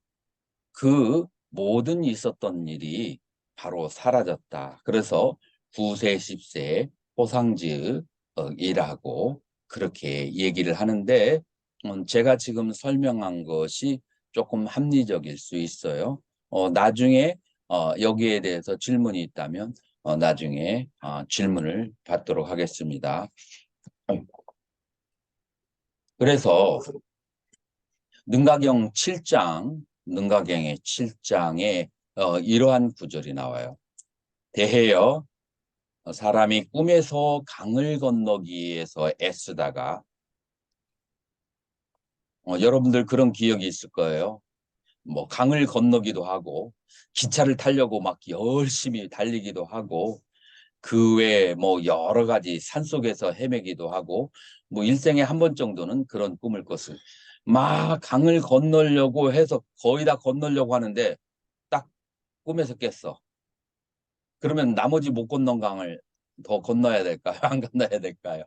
그 모든 있었던 일이 바로 사라졌다. 그래서 9세, 10세 호상즈이라고 그렇게 얘기를 하는데 제가 지금 설명한 것이 조금 합리적일 수 있어요. 나중에 여기에 대해서 질문이 있다면 나중에 질문을 받도록 하겠습니다. 그래서 능가경 7장, 능가경의 7장에 이러한 구절이 나와요. 대해여 사람이 꿈에서 강을 건너기 위해서 애쓰다가 여러분들 그런 기억이 있을 거예요. 뭐 강을 건너기도 하고 기차를 타려고 막 열심히 달리기도 하고 그 외에 뭐 여러 가지 산속에서 헤매기도 하고 뭐 일생에 한 번 정도는 그런 꿈을 꿨어요. 막 강을 건너려고 해서 거의 다 건너려고 하는데 딱 꿈에서 깼어. 그러면 나머지 못 건넌 강을 더 건너야 될까요? 안 건너야 될까요?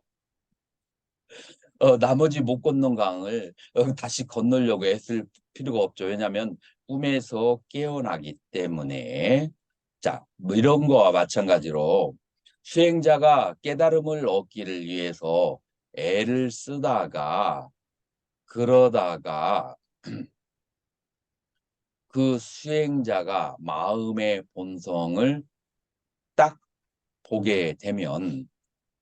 나머지 못 건넌 강을 다시 건너려고 애쓸 필요가 없죠. 왜냐하면 꿈에서 깨어나기 때문에. 자, 뭐 이런 거와 마찬가지로 수행자가 깨달음을 얻기를 위해서 애를 쓰다가 그러다가 그 수행자가 마음의 본성을 딱 보게 되면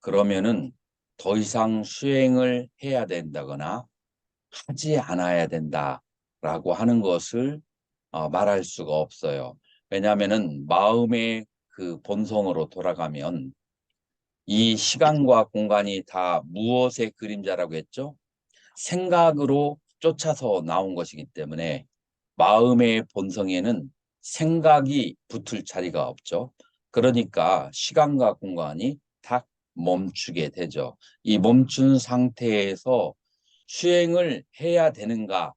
그러면은 더 이상 수행을 해야 된다거나 하지 않아야 된다라고 하는 것을 말할 수가 없어요. 왜냐하면은 마음의 그 본성으로 돌아가면 이 시간과 공간이 다 무엇의 그림자라고 했죠? 생각으로 쫓아서 나온 것이기 때문에 마음의 본성에는 생각이 붙을 자리가 없죠. 그러니까 시간과 공간이 딱 멈추게 되죠. 이 멈춘 상태에서 수행을 해야 되는가,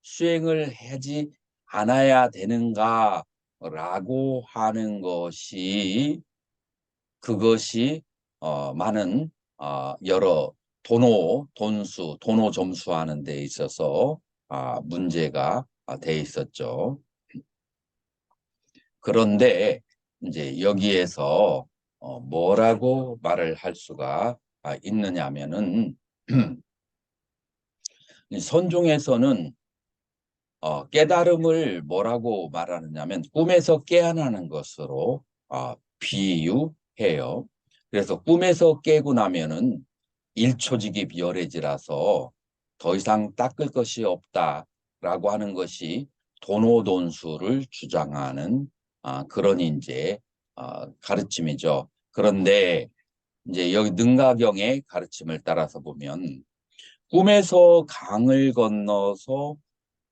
수행을 하지 않아야 되는가라고 하는 것이 그것이 많은 여러 돈수, 도노 점수하는 데 있어서 문제가 돼 있었죠. 그런데 이제 여기에서 뭐라고 말을 할 수가 있느냐면은 이 선종에서는 깨달음을 뭐라고 말하느냐면 꿈에서 깨어나는 것으로 비유해요. 그래서 꿈에서 깨고 나면은 일초직입 열애지라서 더 이상 닦을 것이 없다라고 하는 것이 도노돈수를 주장하는 그런 이제 가르침이죠. 그런데 이제 여기 능가경의 가르침을 따라서 보면 꿈에서 강을 건너서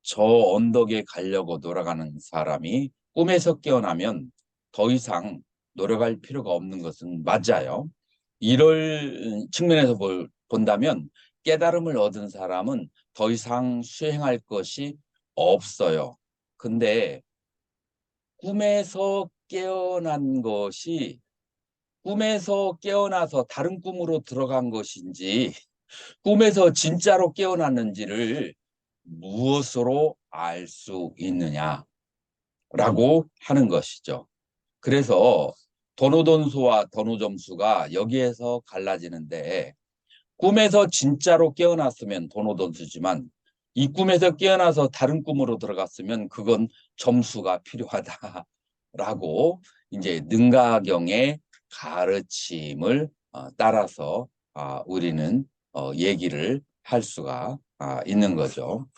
저 언덕에 가려고 돌아가는 사람이 꿈에서 깨어나면 더 이상 노력할 필요가 없는 것은 맞아요. 이럴 측면에서 본다면 깨달음을 얻은 사람은 더 이상 수행할 것이 없어요. 근데 꿈에서 깨어난 것이 꿈에서 깨어나서 다른 꿈으로 들어간 것인지 꿈에서 진짜로 깨어났는지를 무엇으로 알 수 있느냐라고 하는 것이죠. 그래서 도노돈수와 도노점수가 여기에서 갈라지는데 꿈에서 진짜로 깨어났으면 도노돈수지만 이 꿈에서 깨어나서 다른 꿈으로 들어갔으면 그건 점수가 필요하다라고 이제 능가경의 가르침을 따라서 우리는 얘기를 할 수가 있는 거죠.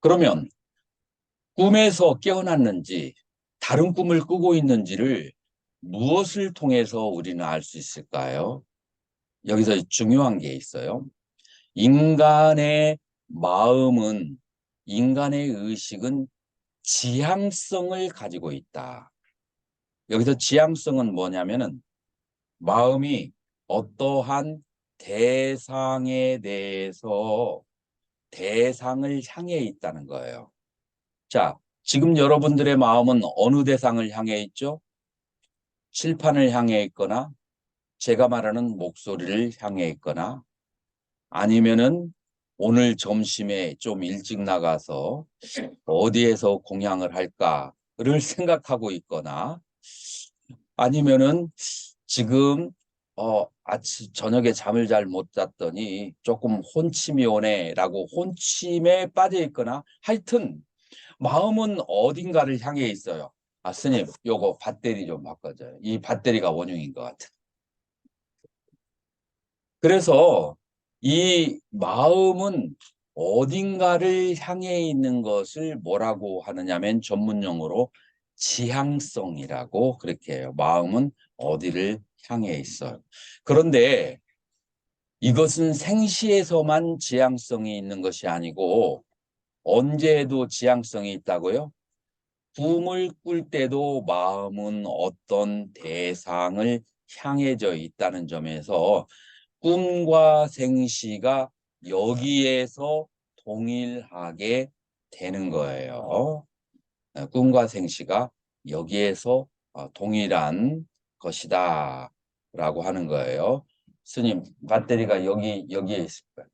그러면 꿈에서 깨어났는지 다른 꿈을 꾸고 있는지를 무엇을 통해서 우리는 알 수 있을까요? 여기서 중요한 게 있어요. 인간의 마음은, 인간의 의식은 지향성을 가지고 있다. 여기서 지향성은 뭐냐면은 마음이 어떠한 대상에 대해서 대상을 향해 있다는 거예요. 자, 지금 여러분들의 마음은 어느 대상을 향해 있죠? 칠판을 향해 있거나 제가 말하는 목소리를 향해 있거나 아니면은 오늘 점심에 좀 일찍 나가서 어디에서 공양을 할까를 생각하고 있거나 아니면은 지금 아침 저녁에 잠을 잘 못 잤더니 조금 혼침이 오네라고 혼침에 빠져 있거나 하여튼 마음은 어딘가를 향해 있어요. 스님, 요거 배터리 좀 바꿔줘요. 이 배터리가 원흉인 것 같아. 그래서 이 마음은 어딘가를 향해 있는 것을 뭐라고 하느냐면 전문용어로 지향성이라고 그렇게 해요. 마음은 어디를 향해 있어요. 그런데 이것은 생시에서만 지향성이 있는 것이 아니고 언제에도 지향성이 있다고요? 꿈을 꿀 때도 마음은 어떤 대상을 향해져 있다는 점에서 꿈과 생시가 여기에서 동일하게 되는 거예요. 꿈과 생시가 여기에서 동일한 것이다 라고 하는 거예요. 스님, 배터리가 여기에 있을 거예요.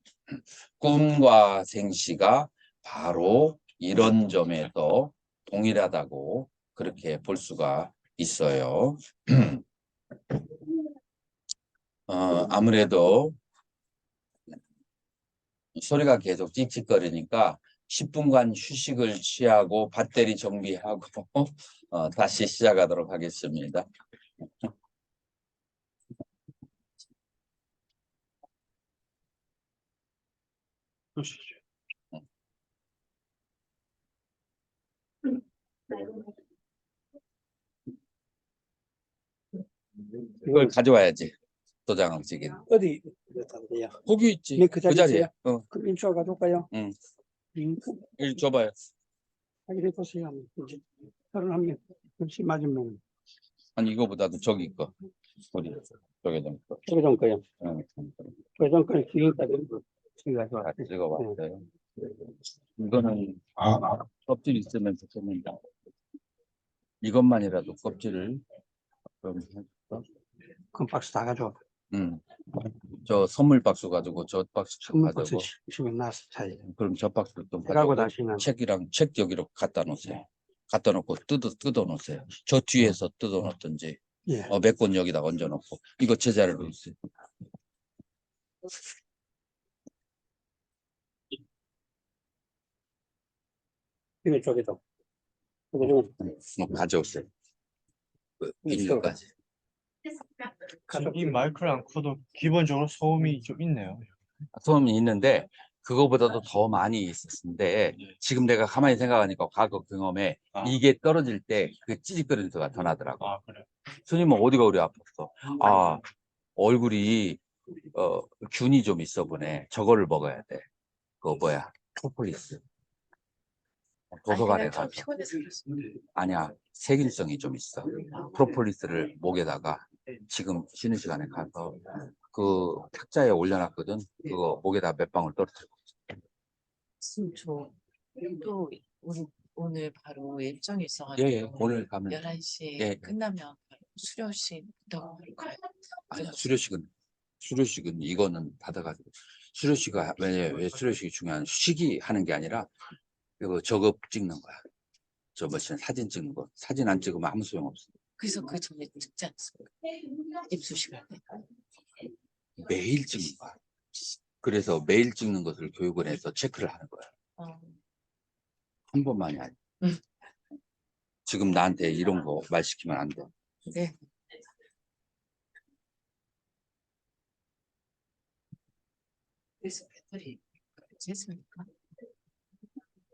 꿈과 생시가 바로 이런 점에서 동일하다고 그렇게 볼 수가 있어요. 아무래도 소리가 계속 찍찍거리니까 10분간 휴식을 취하고 배터리 정비하고 다시 시작하도록 하겠습니다. 보시죠. 이걸 가져와야지. 도장찍이. 어디 였다는데요? 거기 있지. 네, 그 그 자리에 자리에. 그럼 인수가 가져올까요? 응. 인수 일 줘봐요. 확인해 보세요. 이제 31명 글씨 맞으면 아니 이거보다도 저기 거 우리 저기 좀 거. 조계종 거요. 응. 조계종 거는 기름값이 저기 다 가져왔어요. 찍어봤어요. 이거는 껍질 있으면 좋겠는데 이것만이라도 껍질을 좀 해줄까? 큰 박스 다 가져와. 응. 저 선물 박스 가지고 저 박스 좀 선물 박스 가지고 시면 나서 사야 돼. 그럼 저 박스 좀 해가고 가지고 다시는 책이랑 책 여기로 갖다 놓으세요. 갖다 놓고 뜯어 놓으세요. 저 뒤에서 뜯어 놓든지 예. 몇 권 여기다 얹어 놓고 이거 제자리로 있어요. 이게 조계종. 조계종은 가져오세요. 그 비닐까지. 가족 이 마이크를 안 커도 기본적으로 소음이 좀 있네요. 소음이 있는데 그거보다도 더 많이 있었는데 지금 내가 가만히 생각하니까 과거 경험에 이게 떨어질 때 그 찌직거리는 소리가 더 나더라고. 아, 그래. 스님은 어디가 그리 아팠어? 아 얼굴이 균이 좀 있어 보네. 저거를 먹어야 돼. 그거 뭐야? 프로폴리스. 도서관에 가서. 피곤해서 그렇습니다. 아니야, 세균성이 좀 있어. 프로폴리스를 목에다가 지금 쉬는 시간에 가서 그 탁자에 올려놨거든. 그거 목에다 몇 방울 떨어뜨리고. 저또 우리 오늘 바로 일정이 예, 있어가지고 예, 오늘 가면 11시에 예. 끝나면 바로 수료식 부터 바로 가요. 아니야, 수료식은 이거는 받아가지고 수료식이 왜 수료식이 중요한 식이 하는 게 아니라 이거 저거 찍는 거야. 저 뭐지 사진 찍는 거. 사진 안 찍으면 아무 소용 없어. 그래서 그 전에 찍지 않습니까? 입수식 할 때. 매일 찍는 거야. 그래서 매일 찍는 것을 교육을 해서 체크를 하는 거야. 어, 한 번만이 아니야. 지금 나한테 이런 거 말 시키면 안 돼. 네. 그래서 배터리 했습니까?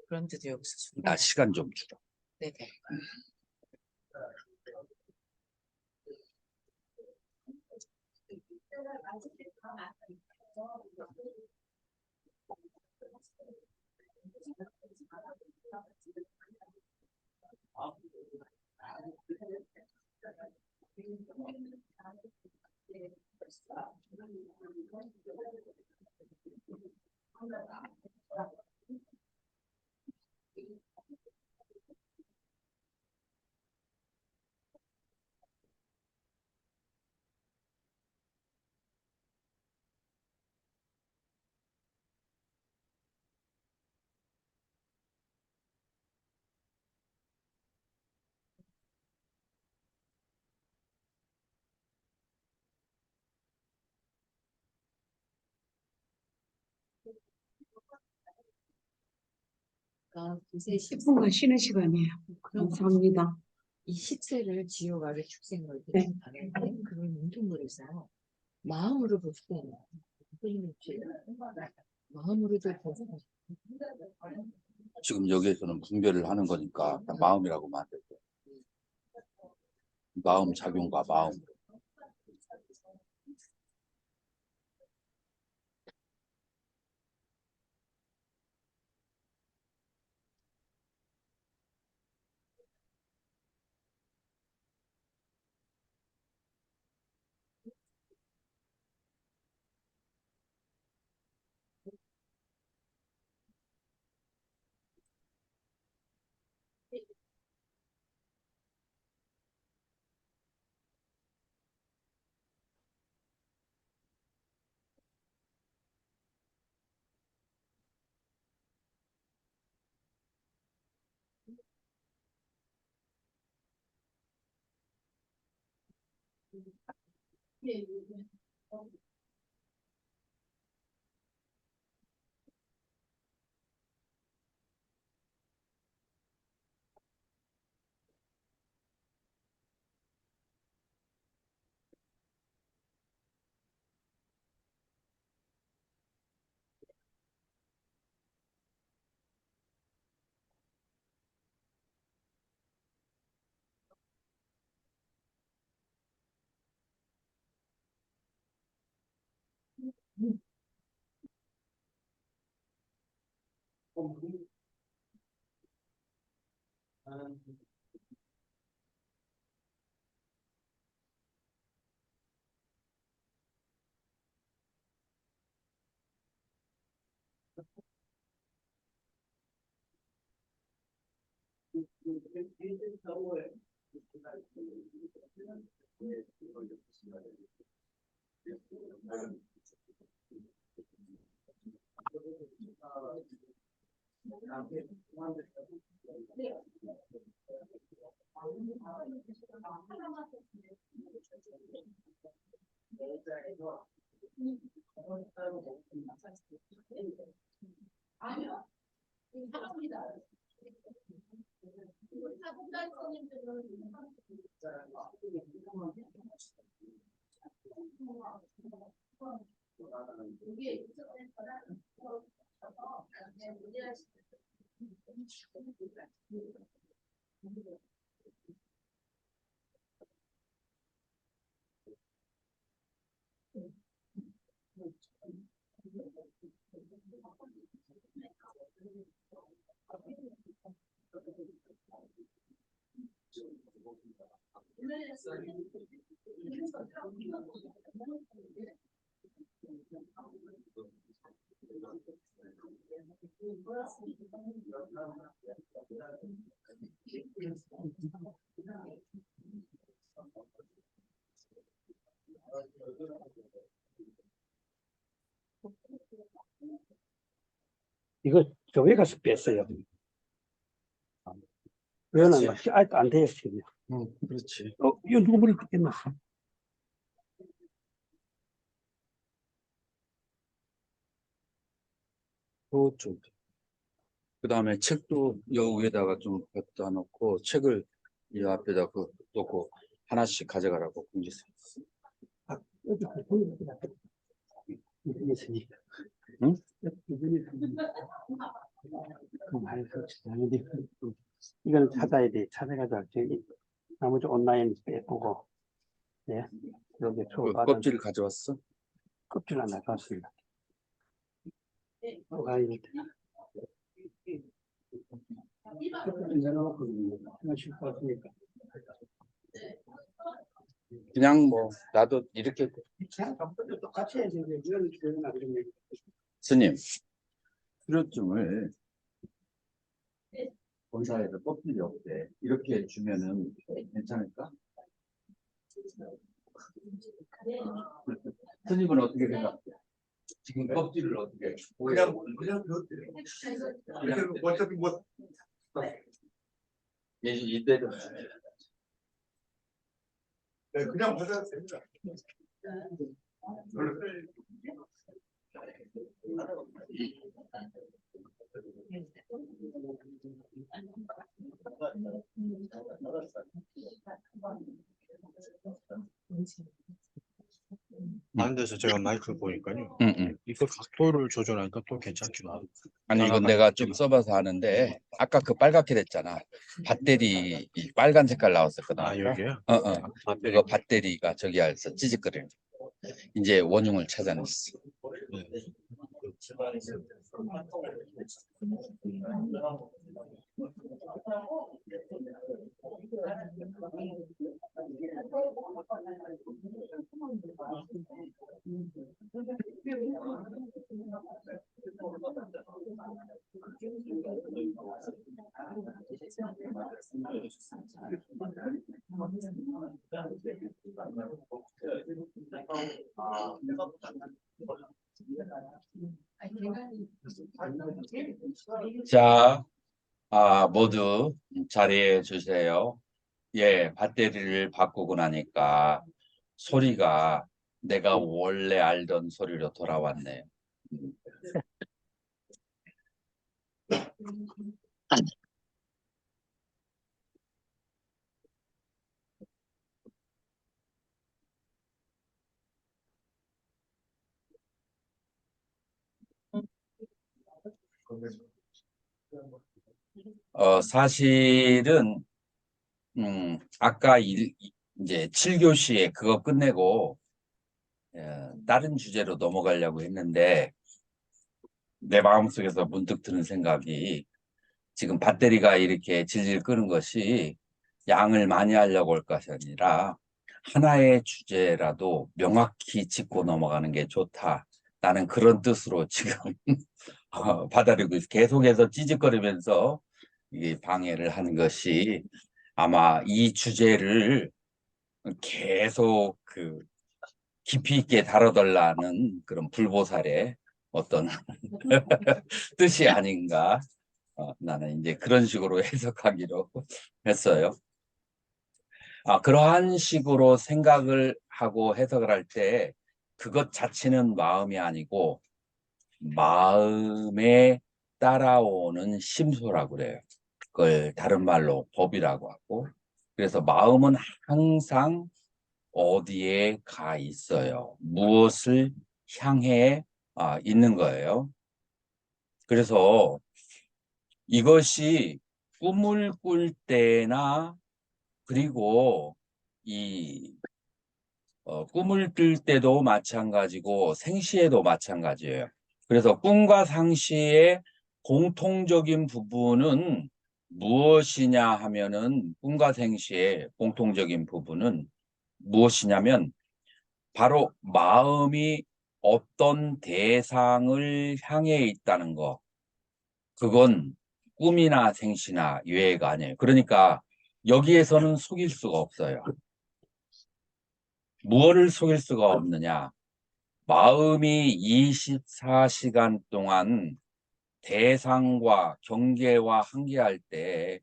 그런데도 여기서 소리가 나 나요. 시간 좀 주라. 네네. 이제 10분간 쉬는 시간이에요. 감사합니다. 이 시체를 지옥아래 축생을 네. 하는데 그런 운동물에서 마음으로 볼 때는 마음으로도 보고 지금 여기에서는 분별을 하는 거니까 그냥 마음이라고 만들 때. 마음 작용과 마음. 이거 교회 가서 뺐어요. 왜냐면 아직도 안 돼요, 지금. 그렇지. 이거 누구 머리 뜯겠나? 그쪽. 그 다음에 책도 여 위에다가 좀 갖다 놓고 책을 이 앞에다 놓고 하나씩 가져가라고 공지 써. 여기 부분이 이분이 있으니까. 응? 여기 부분이 있으니까. 많이 설치하는데 이거는 찾아야 돼. 찾아가지고 저기 나머지 온라인 빼보고, 예, 여기 그 껍질을 가져왔어? 껍질 하나 갔습니다. 뭐가 있는데? 껍질 내려놓거든요. 하나씩 봤으니까. 그냥 뭐 나도 이렇게 똑같이 해야지. 이런 주제는 안 되는 얘기. 스님 수료증을 본사에서 껍질이 없대 이렇게 주면은 괜찮을까? 스님은 어떻게 생각해? 지금 껍질을 어떻게 그냥 그것들이 어차피 뭐 이때도 그냥 받아도 됩니다. 다른 데서 제가 마이크를 보니까요. 응. 이거 각도를 조절하니까 또 괜찮기도 하고. 아니 이건 내가 좀 써봐서 하는데 아까 그 빨갛게 됐잖아. 밧데리 이 빨간 색깔 나왔었거든. 아, 여기요? 이거 밧데리가 저기 안에서 찌직거리는. 이제 원흉을 찾아냈어. 네. 자, 모두 자리해 주세요. 예, 배터리를 바꾸고 나니까 소리가 내가 원래 알던 소리로 돌아왔네요. 사실은 아까 이제 7교시에 그거 끝내고 다른 주제로 넘어가려고 했는데 내 마음속에서 문득 드는 생각이 지금 배터리가 이렇게 질질 끄는 것이 양을 많이 하려고 할 것이 아니라 하나의 주제라도 명확히 짚고 넘어가는 게 좋다. 나는 그런 뜻으로 지금 받아들이고 있어. 계속해서 찌직거리면서 이게 방해를 하는 것이 아마 이 주제를 계속 깊이 있게 다뤄달라는 그런 불보살의 어떤 뜻이 아닌가. 나는 이제 그런 식으로 해석하기로 했어요. 그러한 식으로 생각을 하고 해석을 할 때 그것 자체는 마음이 아니고 마음에 따라오는 심소라고 그래요. 그걸 다른 말로 법이라고 하고. 그래서 마음은 항상 어디에 가 있어요. 무엇을 향해 있는 거예요. 그래서 이것이 꿈을 꿀 때나 그리고 이 꿈을 꿀 때도 마찬가지고 생시에도 마찬가지예요. 그래서 꿈과 상시의 공통적인 부분은 무엇이냐 하면은 꿈과 생시의 공통적인 부분은 무엇이냐면 바로 마음이 어떤 대상을 향해 있다는 거. 그건 꿈이나 생시나 유해가 아니에요. 그러니까 여기에서는 속일 수가 없어요. 무엇을 속일 수가 없느냐? 마음이 24시간 동안 대상과 경계와 한계할 때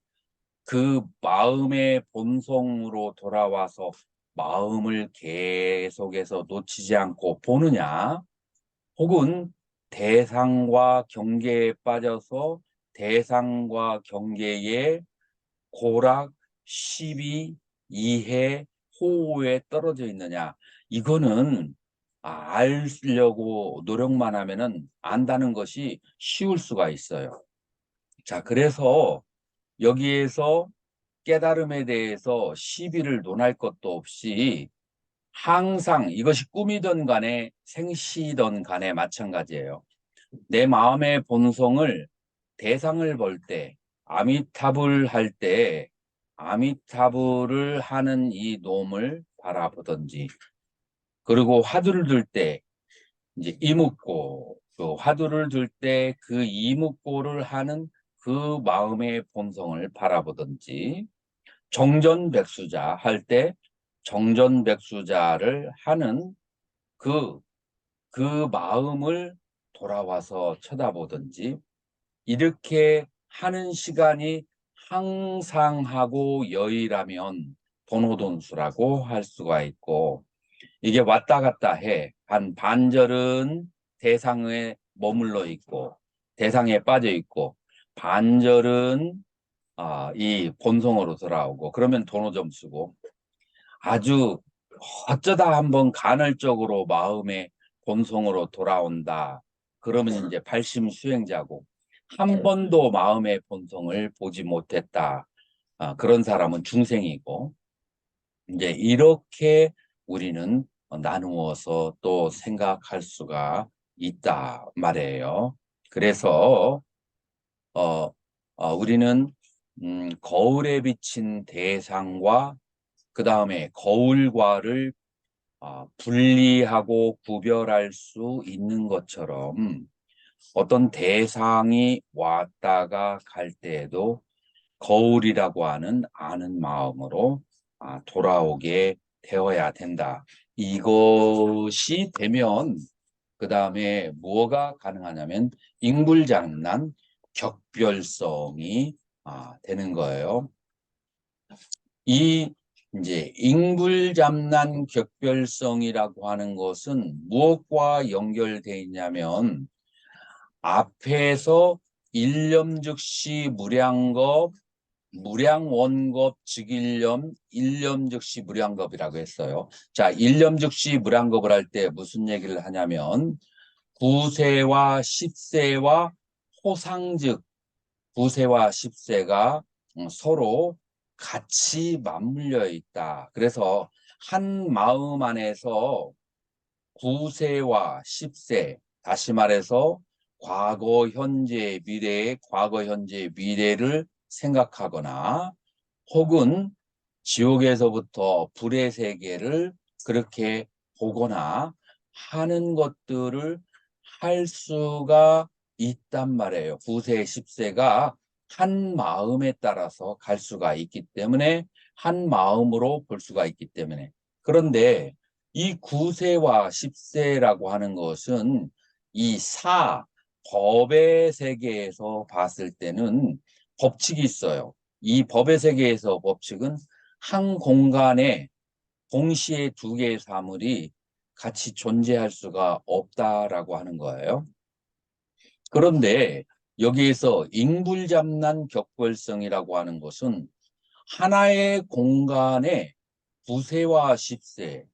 그 마음의 본성으로 돌아와서 마음을 계속해서 놓치지 않고 보느냐? 혹은 대상과 경계에 빠져서 대상과 경계에 고락, 시비, 이해, 호우에 떨어져 있느냐. 이거는 알려고 노력만 하면은 안다는 것이 쉬울 수가 있어요. 자, 그래서 여기에서 깨달음에 대해서 시비를 논할 것도 없이 항상 이것이 꿈이든 간에 생시든 간에 마찬가지예요. 내 마음의 본성을 대상을 볼 때, 아미타불 할 때, 아미타불을 하는 이 놈을 바라보든지, 그리고 화두를 들 때, 이제 이묵고, 그 화두를 들 때 그 이묵고를 하는 그 마음의 본성을 바라보든지, 정전백수자 할 때 정전백수자를 하는 그 마음을 돌아와서 쳐다보든지 이렇게 하는 시간이 항상 하고 여의라면 돈오돈수라고 할 수가 있고 이게 왔다 갔다 해. 한 반절은 대상에 머물러 있고 대상에 빠져 있고 반절은 이 본성으로 돌아오고 그러면 돈오점수고 아주 어쩌다 한번 간헐적으로 마음의 본성으로 돌아온다. 그러면 이제 발심 수행자고 한 번도 마음의 본성을 보지 못했다. 그런 사람은 중생이고 이제 이렇게 우리는 나누어서 또 생각할 수가 있다 말이에요. 그래서 우리는 거울에 비친 대상과 그 다음에 거울과를 분리하고 구별할 수 있는 것처럼 어떤 대상이 왔다가 갈 때에도 거울이라고 하는 아는 마음으로 돌아오게 되어야 된다. 이것이 되면 그 다음에 뭐가 가능하냐면 인불장난 격별성이 되는 거예요. 이 이제 인불잡난 격별성이라고 하는 것은 무엇과 연결되어 있냐면 앞에서 일념즉시 무량겁, 무량원겁 즉일념, 일념즉시 무량겁이라고 했어요. 자, 일념즉시 무량겁을 할 때 무슨 얘기를 하냐면 9세와 10세와 호상즉 9세와 10세가 서로 같이 맞물려 있다. 그래서 한 마음 안에서 9세와 10세, 다시 말해서 과거, 현재, 미래의 과거, 현재, 미래를 생각하거나 혹은 지옥에서부터 불의 세계를 그렇게 보거나 하는 것들을 할 수가 있단 말이에요. 9세, 10세가 한 마음에 따라서 갈 수가 있기 때문에 한 마음으로 볼 수가 있기 때문에. 그런데 이 9세와 10세라고 하는 것은 이 법의 세계에서 봤을 때는 법칙이 있어요. 이 법의 세계에서 법칙은 한 공간에 동시에 두 개의 사물이 같이 존재할 수가 없다라고 하는 거예요. 그런데 여기에서 인불잡난 격벌성이라고 하는 것은 하나의 공간에 9세와 10세,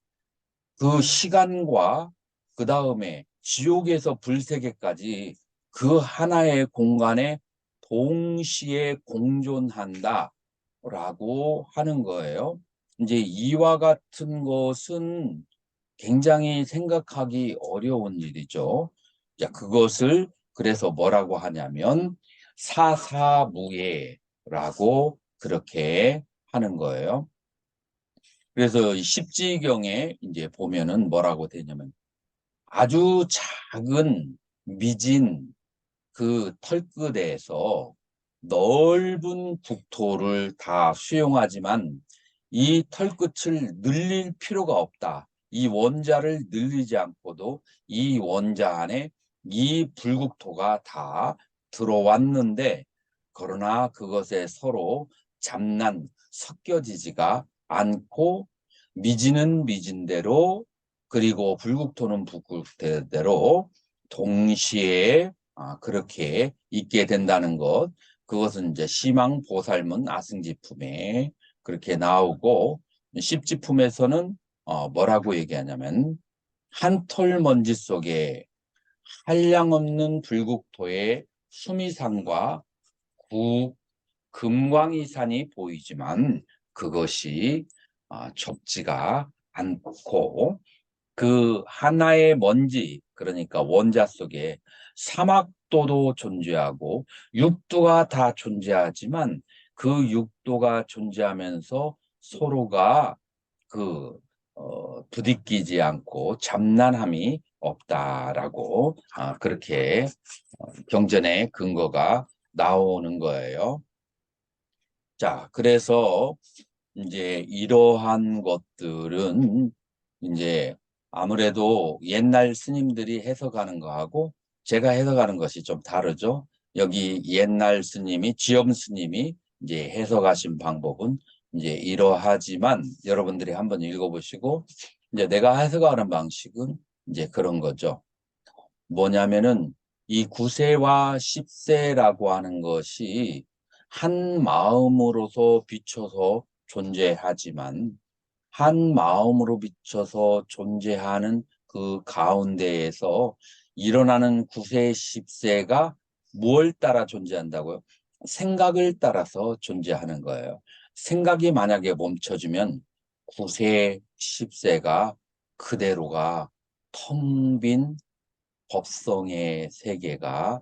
그 시간과 그 다음에 지옥에서 불세계까지 그 하나의 공간에 동시에 공존한다라고 하는 거예요. 이제 이와 같은 것은 굉장히 생각하기 어려운 일이죠. 자, 그것을 그래서 뭐라고 하냐면 사사무예라고 그렇게 하는 거예요. 그래서 십지경에 이제 보면은 뭐라고 되냐면 아주 작은 미진 그 털끝에서 넓은 국토를 다 수용하지만 이 털끝을 늘릴 필요가 없다. 이 원자를 늘리지 않고도 이 원자 안에 이 불국토가 다 들어왔는데 그러나 그것에 서로 섞여지지가 않고 미진은 미진대로 그리고 불국토는 불국토대로 동시에 그렇게 있게 된다는 것. 그것은 이제 시망보살문 아승지품에 그렇게 나오고 십지품에서는 뭐라고 얘기하냐면 한 톨 먼지 속에 한량없는 불국토의 수미산과 금광이산이 보이지만 그것이 좁지가 않고 그 하나의 먼지 그러니까 원자 속에 사막도도 존재하고 육도가 다 존재하지만 그 육도가 존재하면서 서로가 부딪히지 않고 잡난함이 없다라고 그렇게 경전의 근거가 나오는 거예요. 자, 그래서 이제 이러한 것들은 이제 아무래도 옛날 스님들이 해석하는 거하고 제가 해석하는 것이 좀 다르죠. 여기 옛날 스님이 지엄 스님이 이제 해석하신 방법은 이제 이러하지만 여러분들이 한번 읽어보시고 이제 내가 해석하는 방식은 이제 그런 거죠. 뭐냐면은 이 9세와 10세라고 하는 것이 한 마음으로서 비춰서 존재하지만 한 마음으로 비춰서 존재하는 그 가운데에서 일어나는 9세, 10세가 무엇을 따라 존재한다고요? 생각을 따라서 존재하는 거예요. 생각이 만약에 멈춰지면 9세, 10세가 그대로가 텅 빈 법성의 세계가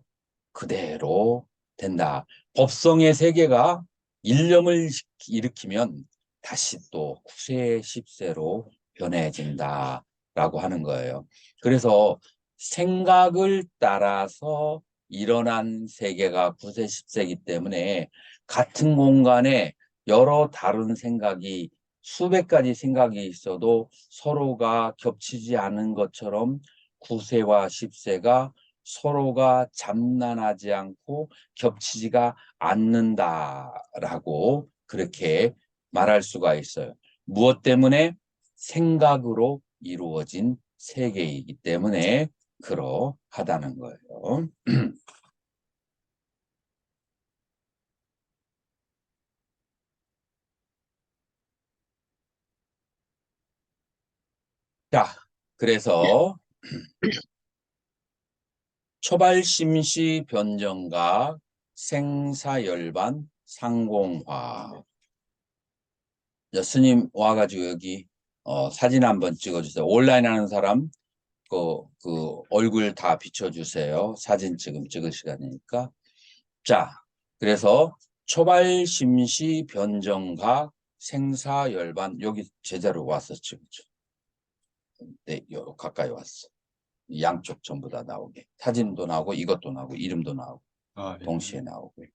그대로 된다. 법성의 세계가 일념을 일으키면 다시 또 9세, 10세로 변해진다라고 하는 거예요. 그래서 생각을 따라서 일어난 세계가 9세, 10세이기 때문에 같은 공간에 여러 다른 생각이 수백 가지 생각이 있어도 서로가 겹치지 않은 것처럼 9세와 10세가 서로가 잡난하지 않고 겹치지가 않는다라고 그렇게 말할 수가 있어요. 무엇 때문에? 생각으로 이루어진 세계이기 때문에 그러하다는 거예요. 자, 그래서 초발심시 변정각 생사열반 상공화. 스님 와가지고 여기 사진 한번 찍어주세요. 온라인 하는 사람 그 얼굴 다 비춰주세요. 사진 지금 찍을 시간이니까. 자, 그래서 초발심시 변정각 생사열반 여기 제자로 와서 찍었죠. 네, 가까이 왔어. 양쪽 전부 다 나오게. 사진도 나오고 이것도 나오고 이름도 나오고 아, 예. 동시에 나오고.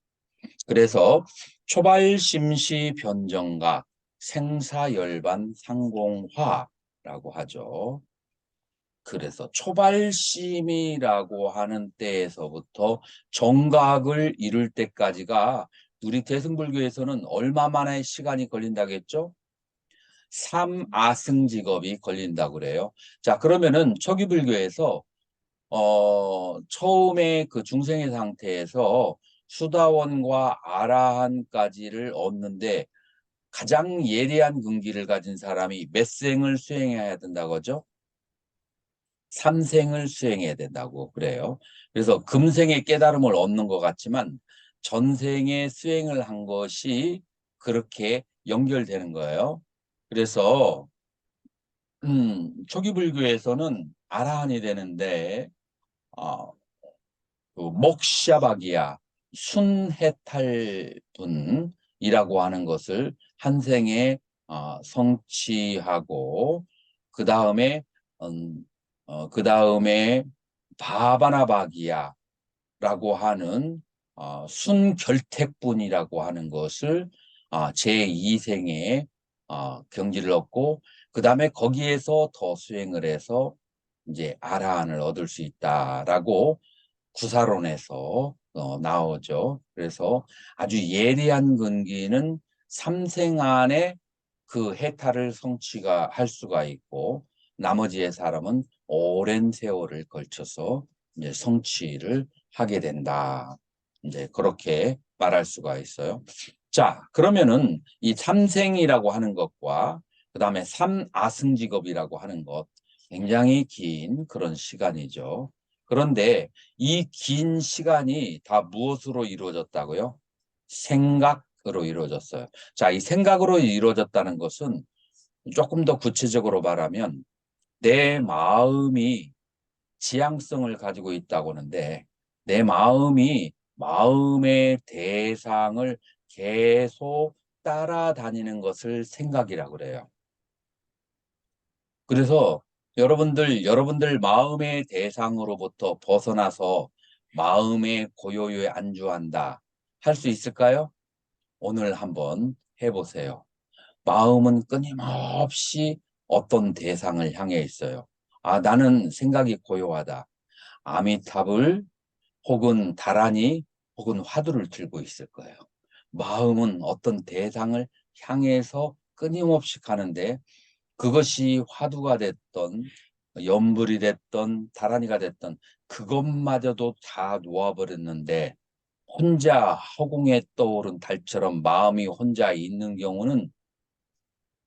그래서 초발심시 변정각 생사열반 상공화라고 하죠. 그래서 초발심이라고 하는 때에서부터 정각을 이룰 때까지가 우리 대승불교에서는 얼마만의 시간이 걸린다고 했죠? 3아승직업이 걸린다고 그래요. 자, 그러면은 초기불교에서 처음에 그 중생의 상태에서 수다원과 아라한까지를 얻는데 가장 예리한 근기를 가진 사람이 몇 생을 수행해야 된다고 하죠? 3생을 수행해야 된다고 그래요. 그래서 금생의 깨달음을 얻는 것 같지만 전생에 수행을 한 것이 그렇게 연결되는 거예요. 그래서 초기 불교에서는 아라한이 되는데 그 목샤바기야 순해탈분이라고 하는 것을 한 생에 성취하고 그 다음에 바바나바기야라고 하는 순결택분이라고 하는 것을 제2생에 경지를 얻고 그 다음에 거기에서 더 수행을 해서 이제 아라한을 얻을 수 있다라고 구사론에서 나오죠. 그래서 아주 예리한 근기는 3생 안에 그 해탈을 성취가 할 수가 있고 나머지의 사람은 오랜 세월을 걸쳐서 이제 성취를 하게 된다. 이제 그렇게 말할 수가 있어요. 자, 그러면은 이 3생이라고 하는 것과 그 다음에 3아승직업이라고 하는 것 굉장히 긴 그런 시간이죠. 그런데 이 긴 시간이 다 무엇으로 이루어졌다고요? 생각으로 이루어졌어요. 자, 이 생각으로 이루어졌다는 것은 조금 더 구체적으로 말하면 내 마음이 지향성을 가지고 있다고 하는데 내 마음이 마음의 대상을 계속 따라다니는 것을 생각이라고 그래요. 그래서 여러분들 마음의 대상으로부터 벗어나서 마음의 고요에 안주한다. 할 수 있을까요? 오늘 한번 해보세요. 마음은 끊임없이 어떤 대상을 향해 있어요. 나는 생각이 고요하다. 아미탑을 혹은 다란이 혹은 화두를 들고 있을 거예요. 마음은 어떤 대상을 향해서 끊임없이 가는데 그것이 화두가 됐던 연불이 됐던 다란이가 됐던 그것마저도 다 놓아버렸는데 혼자 허공에 떠오른 달처럼 마음이 혼자 있는 경우는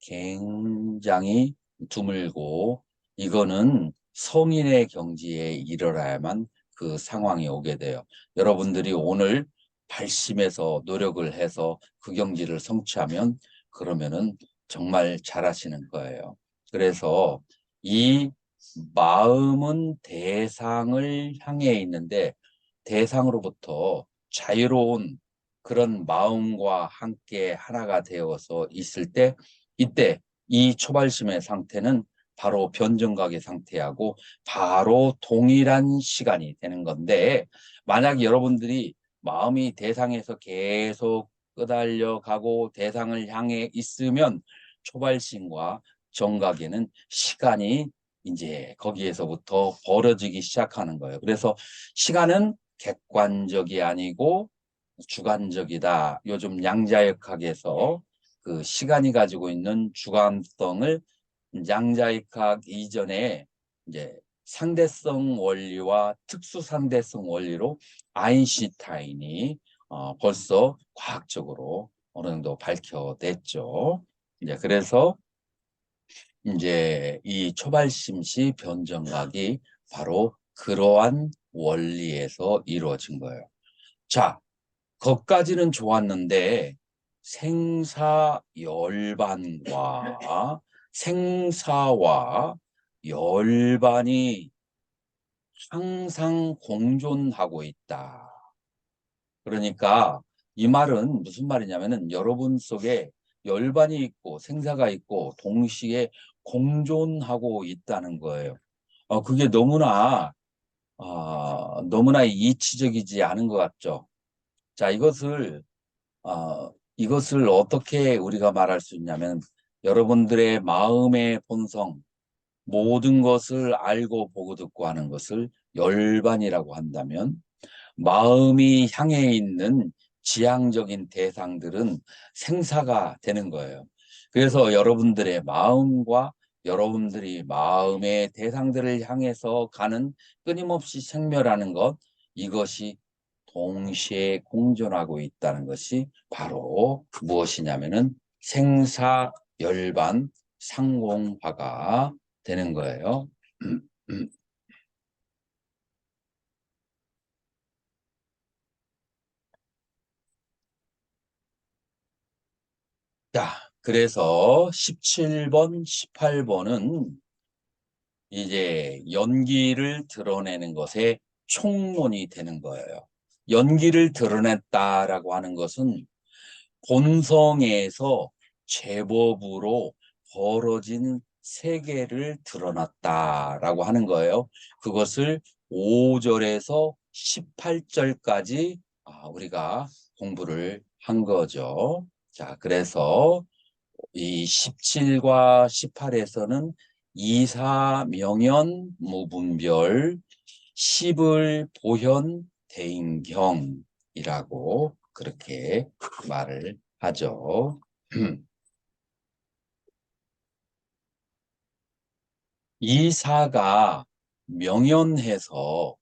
굉장히 드물고 이거는 성인의 경지에 이르러야만 그 상황이 오게 돼요. 여러분들이 오늘 발심해서 노력을 해서 그 경지를 성취하면 그러면은 정말 잘하시는 거예요. 그래서 이 마음은 대상을 향해 있는데 대상으로부터 자유로운 그런 마음과 함께 하나가 되어서 있을 때 이때 이 초발심의 상태는 바로 변정각의 상태하고 바로 동일한 시간이 되는 건데 만약 여러분들이 마음이 대상에서 계속 끄달려 가고 대상을 향해 있으면 초발심과 정각에는 시간이 이제 거기에서부터 벌어지기 시작하는 거예요. 그래서 시간은 객관적이 아니고 주관적이다. 요즘 양자역학에서 그 시간이 가지고 있는 주관성을 양자역학 이전에 이제 상대성 원리와 특수 상대성 원리로 아인슈타인이 벌써 과학적으로 어느 정도 밝혀냈죠. 이제 그래서 이제 이 초발심시 변정각이 바로 그러한 원리에서 이루어진 거예요. 자, 거기까지는 좋았는데 생사열반과 생사와 열반이 항상 공존하고 있다. 그러니까 이 말은 무슨 말이냐면은 여러분 속에 열반이 있고 생사가 있고 동시에 공존하고 있다는 거예요. 그게 너무나 이치적이지 않은 것 같죠. 자, 이것을 어떻게 우리가 말할 수 있냐면, 여러분들의 마음의 본성, 모든 것을 알고 보고 듣고 하는 것을 열반이라고 한다면, 마음이 향해 있는 지향적인 대상들은 생사가 되는 거예요. 그래서 여러분들의 마음과 여러분들이 마음의 대상들을 향해서 가는 끊임없이 생멸하는 것, 이것이 동시에 공존하고 있다는 것이 바로 무엇이냐면은 생사열반 상공화가 되는 거예요. 자, 그래서 17번, 18번은 이제 연기를 드러내는 것에 총론이 되는 거예요. 연기를 드러냈다라고 하는 것은 본성에서 제법으로 벌어진 세계를 드러났다라고 하는 거예요. 그것을 5절에서 18절까지 우리가 공부를 한 거죠. 자, 그래서 이 17과 18에서는 이사 명연 무분별 10을 보현 대인경이라고 그렇게 말을 하죠. 이사가 명연해서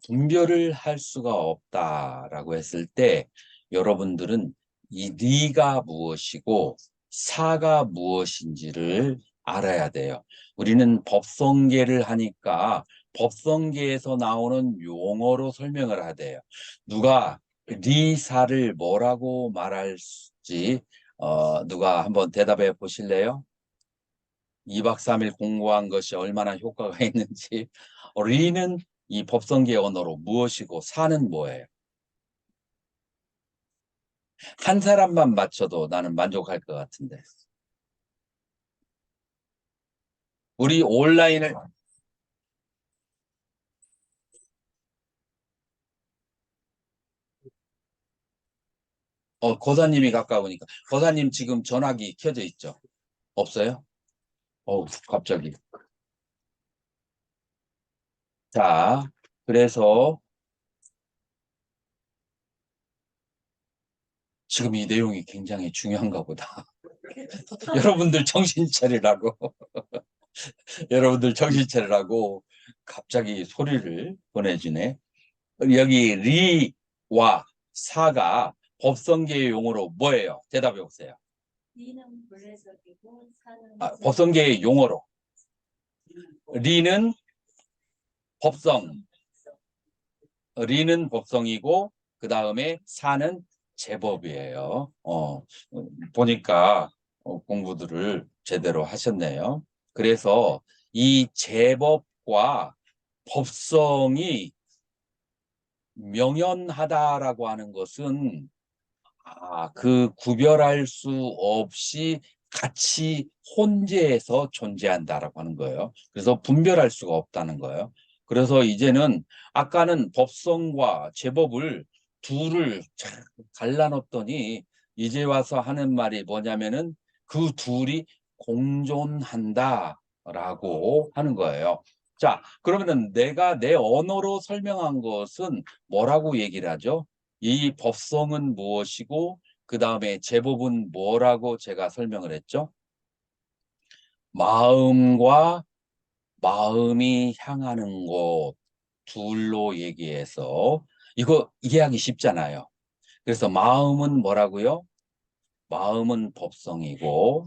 분별을 할 수가 없다라고 했을 때 여러분들은 이 리가 무엇이고 사가 무엇인지를 알아야 돼요. 우리는 법성계를 하니까 법성계에서 나오는 용어로 설명을 하대요. 누가 리사를 뭐라고 말할지 누가 한번 대답해 보실래요? 2박 3일 공부한 것이 얼마나 효과가 있는지. 리는 이 법성계 언어로 무엇이고 사는 뭐예요? 한 사람만 맞춰도 나는 만족할 것 같은데. 우리 온라인을 고사님이 가까우니까 고사님 지금 전화기 켜져 있죠? 없어요? 갑자기. 자, 그래서 지금 이 내용이 굉장히 중요한가 보다. 여러분들 정신 차리라고. 여러분들 정신 차리라고 갑자기 소리를 보내주네. 여기 리와 사가 법성계의 용어로 뭐예요? 대답해 보세요. 리는 본래적이고 사는 법성계의 용어로. 리는 법성, 리는 법성이고 그 다음에 사는 제법이에요. 보니까 공부들을 제대로 하셨네요. 그래서 이 제법과 법성이 명연하다라고 하는 것은 그 구별할 수 없이 같이 혼재해서 존재한다라고 하는 거예요. 그래서 분별할 수가 없다는 거예요. 그래서 이제는 아까는 법성과 제법을 둘을 잘 갈라놓더니 이제 와서 하는 말이 뭐냐면은 그 둘이 공존한다라고 하는 거예요. 자, 그러면은 내가 내 언어로 설명한 것은 뭐라고 얘기를 하죠? 이 법성은 무엇이고 그 다음에 제법은 뭐라고 제가 설명을 했죠? 마음과 마음이 향하는 곳 둘로 얘기해서 이거 이해하기 쉽잖아요. 그래서 마음은 뭐라고요? 마음은 법성이고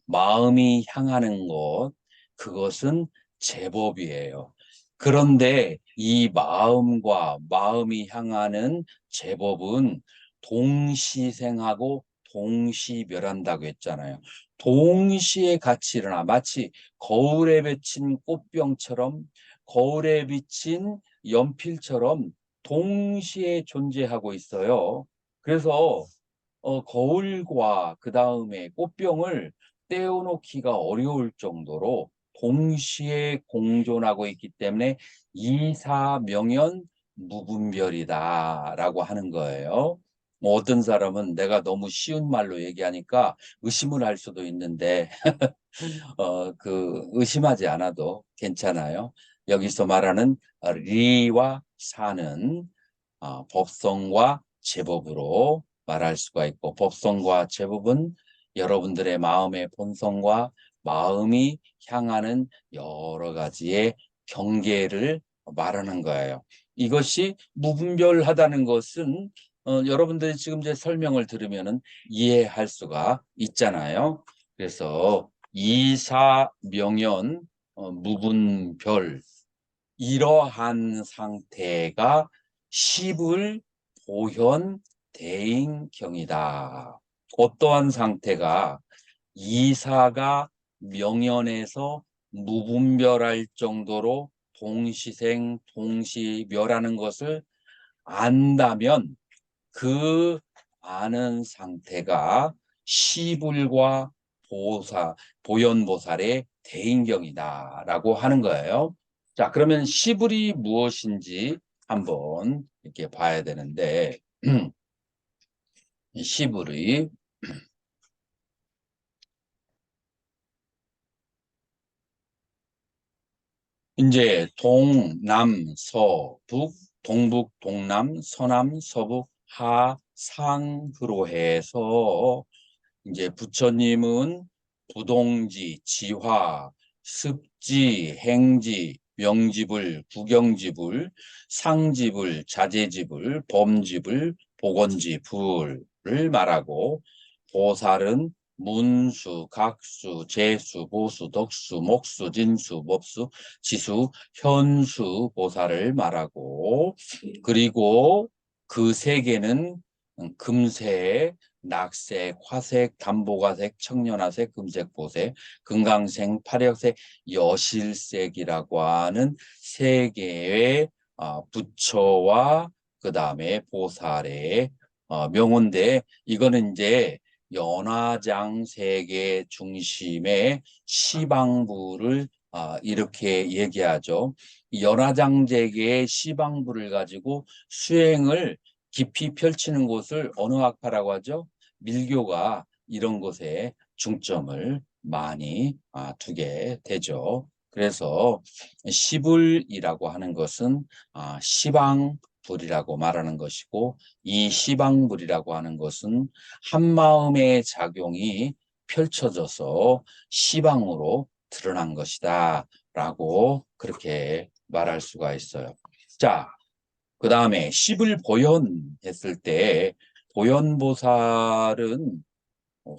마음이 향하는 곳 그것은 제법이에요. 그런데 이 마음과 마음이 향하는 제법은 동시생하고 동시멸한다고 했잖아요. 동시에 같이 일어나 마치 거울에 비친 꽃병처럼 거울에 비친 연필처럼 동시에 존재하고 있어요. 그래서 거울과 그 다음에 꽃병을 떼어놓기가 어려울 정도로 동시에 공존하고 있기 때문에 이사명연 무분별이다라고 하는 거예요. 뭐 어떤 사람은 내가 너무 쉬운 말로 얘기하니까 의심을 할 수도 있는데 의심하지 않아도 괜찮아요. 여기서 말하는 리와 사는 법성과 제법으로 말할 수가 있고, 법성과 제법은 여러분들의 마음의 본성과 마음이 향하는 여러 가지의 경계를 말하는 거예요. 이것이 무분별하다는 것은 여러분들이 지금 제 설명을 들으면 이해할 수가 있잖아요. 그래서 이사명연 무분별, 이러한 상태가 시불 보현 대인경이다. 어떠한 상태가 이사가 명연에서 무분별할 정도로 동시생 동시멸하는 것을 안다면 그 아는 상태가 시불과 보현보살의 대인경이다라고 하는 거예요. 자, 그러면 시불이 무엇인지 한번 이렇게 봐야 되는데, 시불이 이제 동남 서북, 동북 동남 서남 서북 하상으로 해서 이제 부처님은 부동지, 지화, 습지, 행지, 명지불, 구경지불, 상지불, 자재지불, 범지불, 보건지불을 말하고, 보살은 문수, 각수, 재수, 보수, 덕수, 목수, 진수, 법수, 지수, 현수 보살을 말하고, 그리고 그 세 개는 금색, 낙색, 화색, 담보가색, 청년화색, 금색, 보색, 금강색, 파력색, 여실색이라고 하는 세 개의 부처와 그 다음에 보살의 명호인데, 이거는 이제 연화장 세계 중심의 시방부를 이렇게 얘기하죠. 연화장제계의 시방부를 가지고 수행을 깊이 펼치는 곳을 어느 학파라고 하죠? 밀교가 이런 곳에 중점을 많이 두게 되죠. 그래서 시불이라고 하는 것은 시방불이라고 말하는 것이고, 이 시방불이라고 하는 것은 한마음의 작용이 펼쳐져서 시방으로 드러난 것이다 라고 그렇게 말할 수가 있어요. 자, 그 다음에 시불 보현했을 때 보현보살은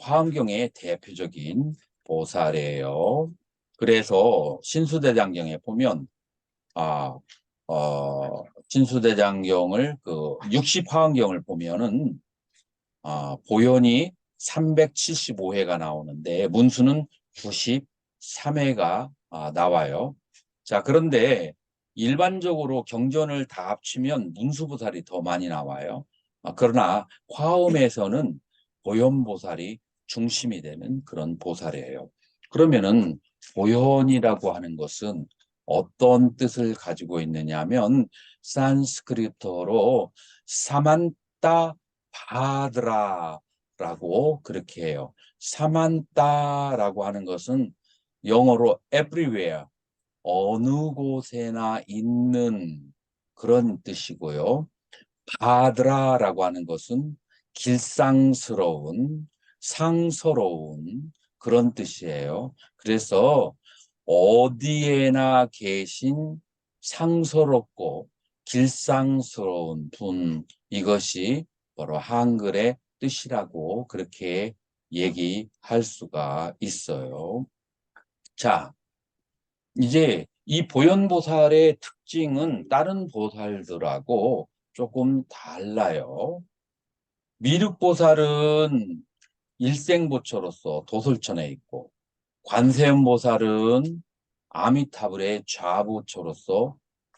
화엄경의 대표적인 보살이에요. 그래서 신수대장경에 보면 신수대장경을 그 60화엄경을 보면은 보현이 375회가 나오는데 문수는 93회가 나와요. 자, 그런데 일반적으로 경전을 다 합치면 문수보살이 더 많이 나와요. 그러나 화엄에서는 보현보살이 중심이 되는 그런 보살이에요. 그러면은 보현이라고 하는 것은 어떤 뜻을 가지고 있느냐 하면 산스크리트어로 사만타 바드라라고 그렇게 해요. 사만타라고 하는 것은 영어로 everywhere, 어느 곳에나 있는 그런 뜻이고요. 바드라라고 하는 것은 길상스러운, 상서로운 그런 뜻이에요. 그래서 어디에나 계신 상서롭고 길상스러운 분, 이것이 바로 한글의 뜻이라고 그렇게 얘기할 수가 있어요. 자, 이제 이 보현보살의 특징은 다른 보살들하고 조금 달라요. 미륵보살은 일생보처로서 도솔천에 있고, 관세음보살은 아미타불의 좌보처로서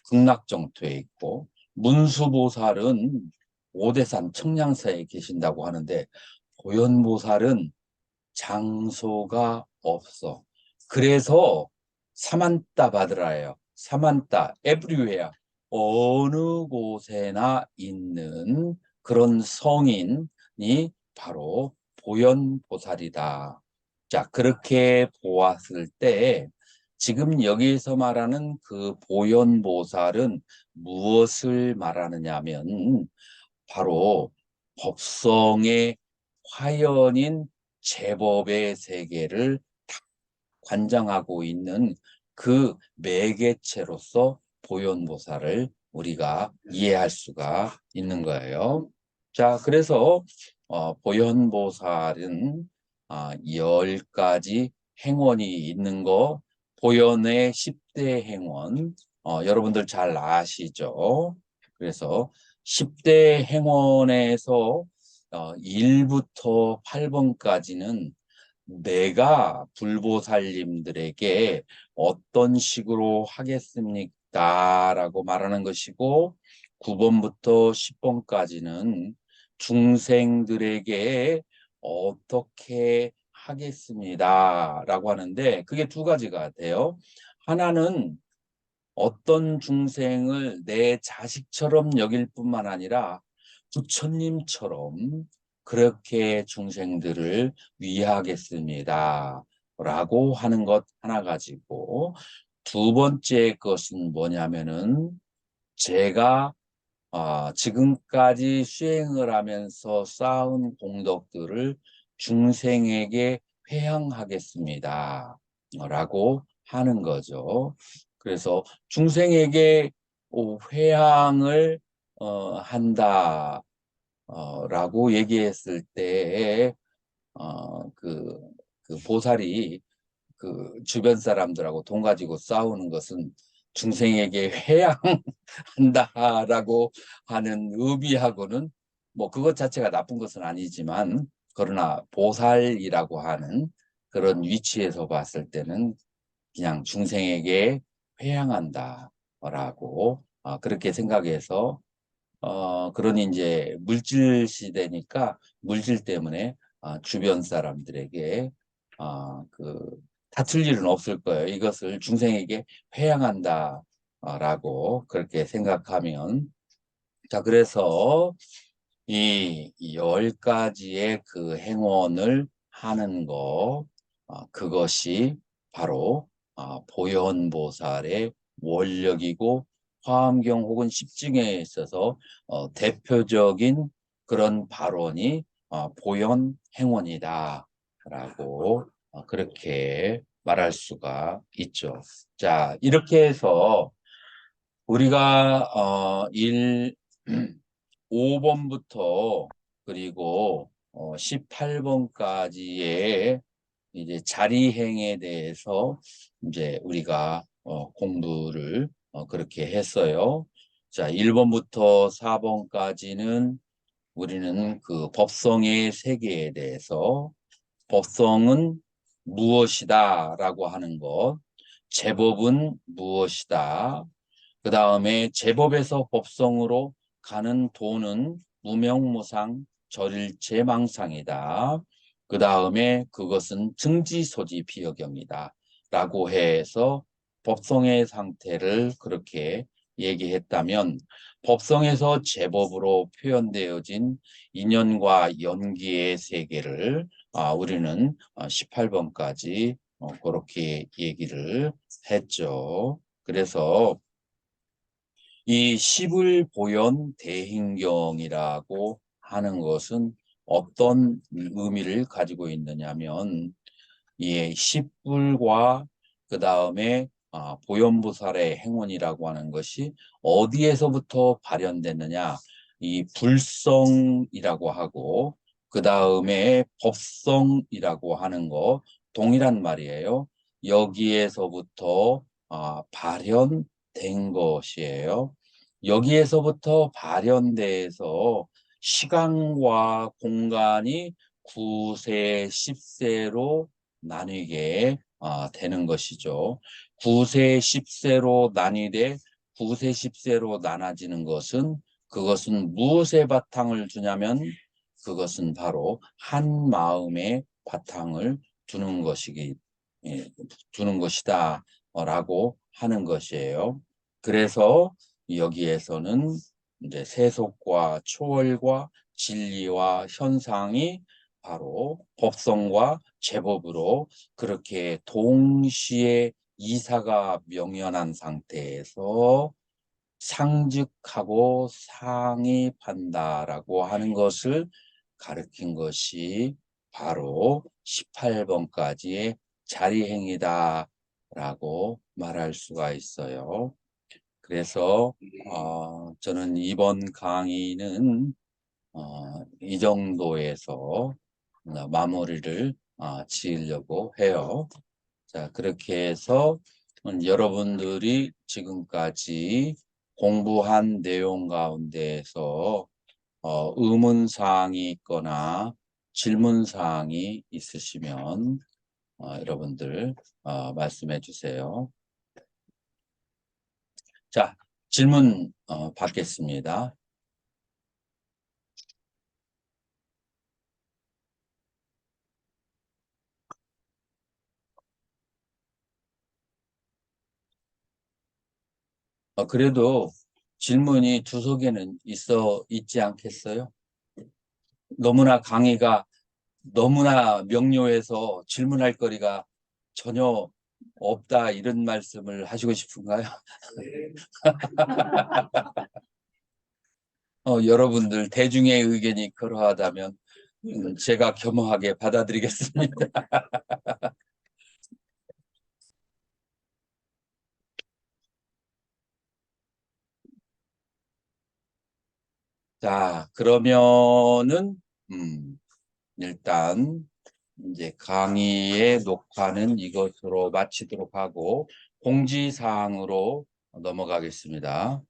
극락정토에 있고, 문수보살은 오대산 청량사에 계신다고 하는데, 보현보살은 장소가 없어. 그래서 사만따 받으라예요. 사만따, everywhere. 어느 곳에나 있는 그런 성인이 바로 보현보살이다. 자, 그렇게 보았을 때 지금 여기서 말하는 그 보현보살은 무엇을 말하느냐 하면 바로 법성의 화연인 제법의 세계를 다 관장하고 있는 그 매개체로서 보현보살을 우리가 이해할 수가 있는 거예요. 자, 그래서 보현보살은 10가지 행원이 있는 거, 보현의 10대 행원, 여러분들 잘 아시죠? 그래서 10대 행원에서 1부터 8번까지는 내가 불보살님들에게 어떤 식으로 하겠습니까? 라고 말하는 것이고 9번부터 10번까지는 중생들에게 어떻게 하겠습니다. 라고 하는데 그게 두 가지가 돼요. 하나는 어떤 중생을 내 자식처럼 여길 뿐만 아니라 부처님처럼 그렇게 중생들을 위하겠습니다. 라고 하는 것 하나 가지고 두 번째 것은 뭐냐면은 제가 지금까지 수행을 하면서 쌓은 공덕들을 중생에게 회향하겠습니다. 라고 하는 거죠. 그래서 중생에게 회향을 한다. 라고 얘기했을 때 그 보살이 그 주변 사람들하고 돈 가지고 싸우는 것은 중생에게 회양한다라고 하는 의미하고는 뭐 그것 자체가 나쁜 것은 아니지만 그러나 보살이라고 하는 그런 위치에서 봤을 때는 그냥 중생에게 회양한다라고 그렇게 생각해서 그러니 이제 물질 시대니까 물질 때문에 주변 사람들에게 다툴 일은 없을 거예요. 이것을 중생에게 회양한다라고 그렇게 생각하면 자 그래서 이 10가지의 그 행원을 하는 거 그것이 바로 보현보살의 원력이고 화엄경 혹은 십증에 있어서 대표적인 그런 발언이 보현 행원이다 라고 그렇게 말할 수가 있죠. 자 이렇게 해서 우리가 5번부터 그리고 18번까지의 이제 자리행에 대해서 이제 우리가 공부를 그렇게 했어요. 자, 1번부터 4번까지는 우리는 그 법성의 세계에 대해서 법성은 무엇이다 라고 하는 것, 제법은 무엇이다, 그 다음에 제법에서 법성으로 가는 도는 무명무상 절일제망상이다. 그 다음에 그것은 증지소지비여경이다. 라고 해서 법성의 상태를 그렇게 얘기했다면 법성에서 제법으로 표현되어진 인연과 연기의 세계를 우리는 18번까지 그렇게 얘기를 했죠. 그래서 이 십을보현 대행경이라고 하는 것은 어떤 의미를 가지고 있느냐면 이 십불과 그 다음에 보현보살의 행원이라고 하는 것이 어디에서부터 발현됐느냐 이 불성이라고 하고 그 다음에 법성이라고 하는 거 동일한 말이에요. 여기에서부터 발현된 것이에요. 여기에서부터 발현돼서 시간과 공간이 9세, 10세로 나뉘게 되는 것이죠. 9세, 10세로 나뉘되 9세, 10세로 나눠지는 것은 그것은 무엇에 바탕을 두냐면 그것은 바로 한 마음의 바탕을 두는 것이다 라고 하는 것이에요. 그래서 여기에서는 이제 세속과 초월과 진리와 현상이 바로 법성과 제법으로 그렇게 동시에 이사가 명연한 상태에서 상즉하고 상입한다라고 하는 것을 가르친 것이 바로 18번까지의 자리행위다라고 말할 수가 있어요. 그래서 저는 이번 강의는 이 정도에서 마무리를 지으려고 해요. 자, 그렇게 해서 여러분들이 지금까지 공부한 내용 가운데에서 의문사항이 있거나 질문사항이 있으시면 여러분들 말씀해 주세요. 자, 질문 받겠습니다. 그래도 질문이 두세 개는 있지 않겠어요? 너무나 강의가 너무나 명료해서 질문할 거리가 전혀 없다 이런 말씀을 하시고 싶은가요? 여러분들 대중의 의견이 그러하다면 제가 겸허하게 받아들이겠습니다. 자, 그러면은 일단 이제 강의의 녹화는 이것으로 마치도록 하고 공지사항으로 넘어가겠습니다.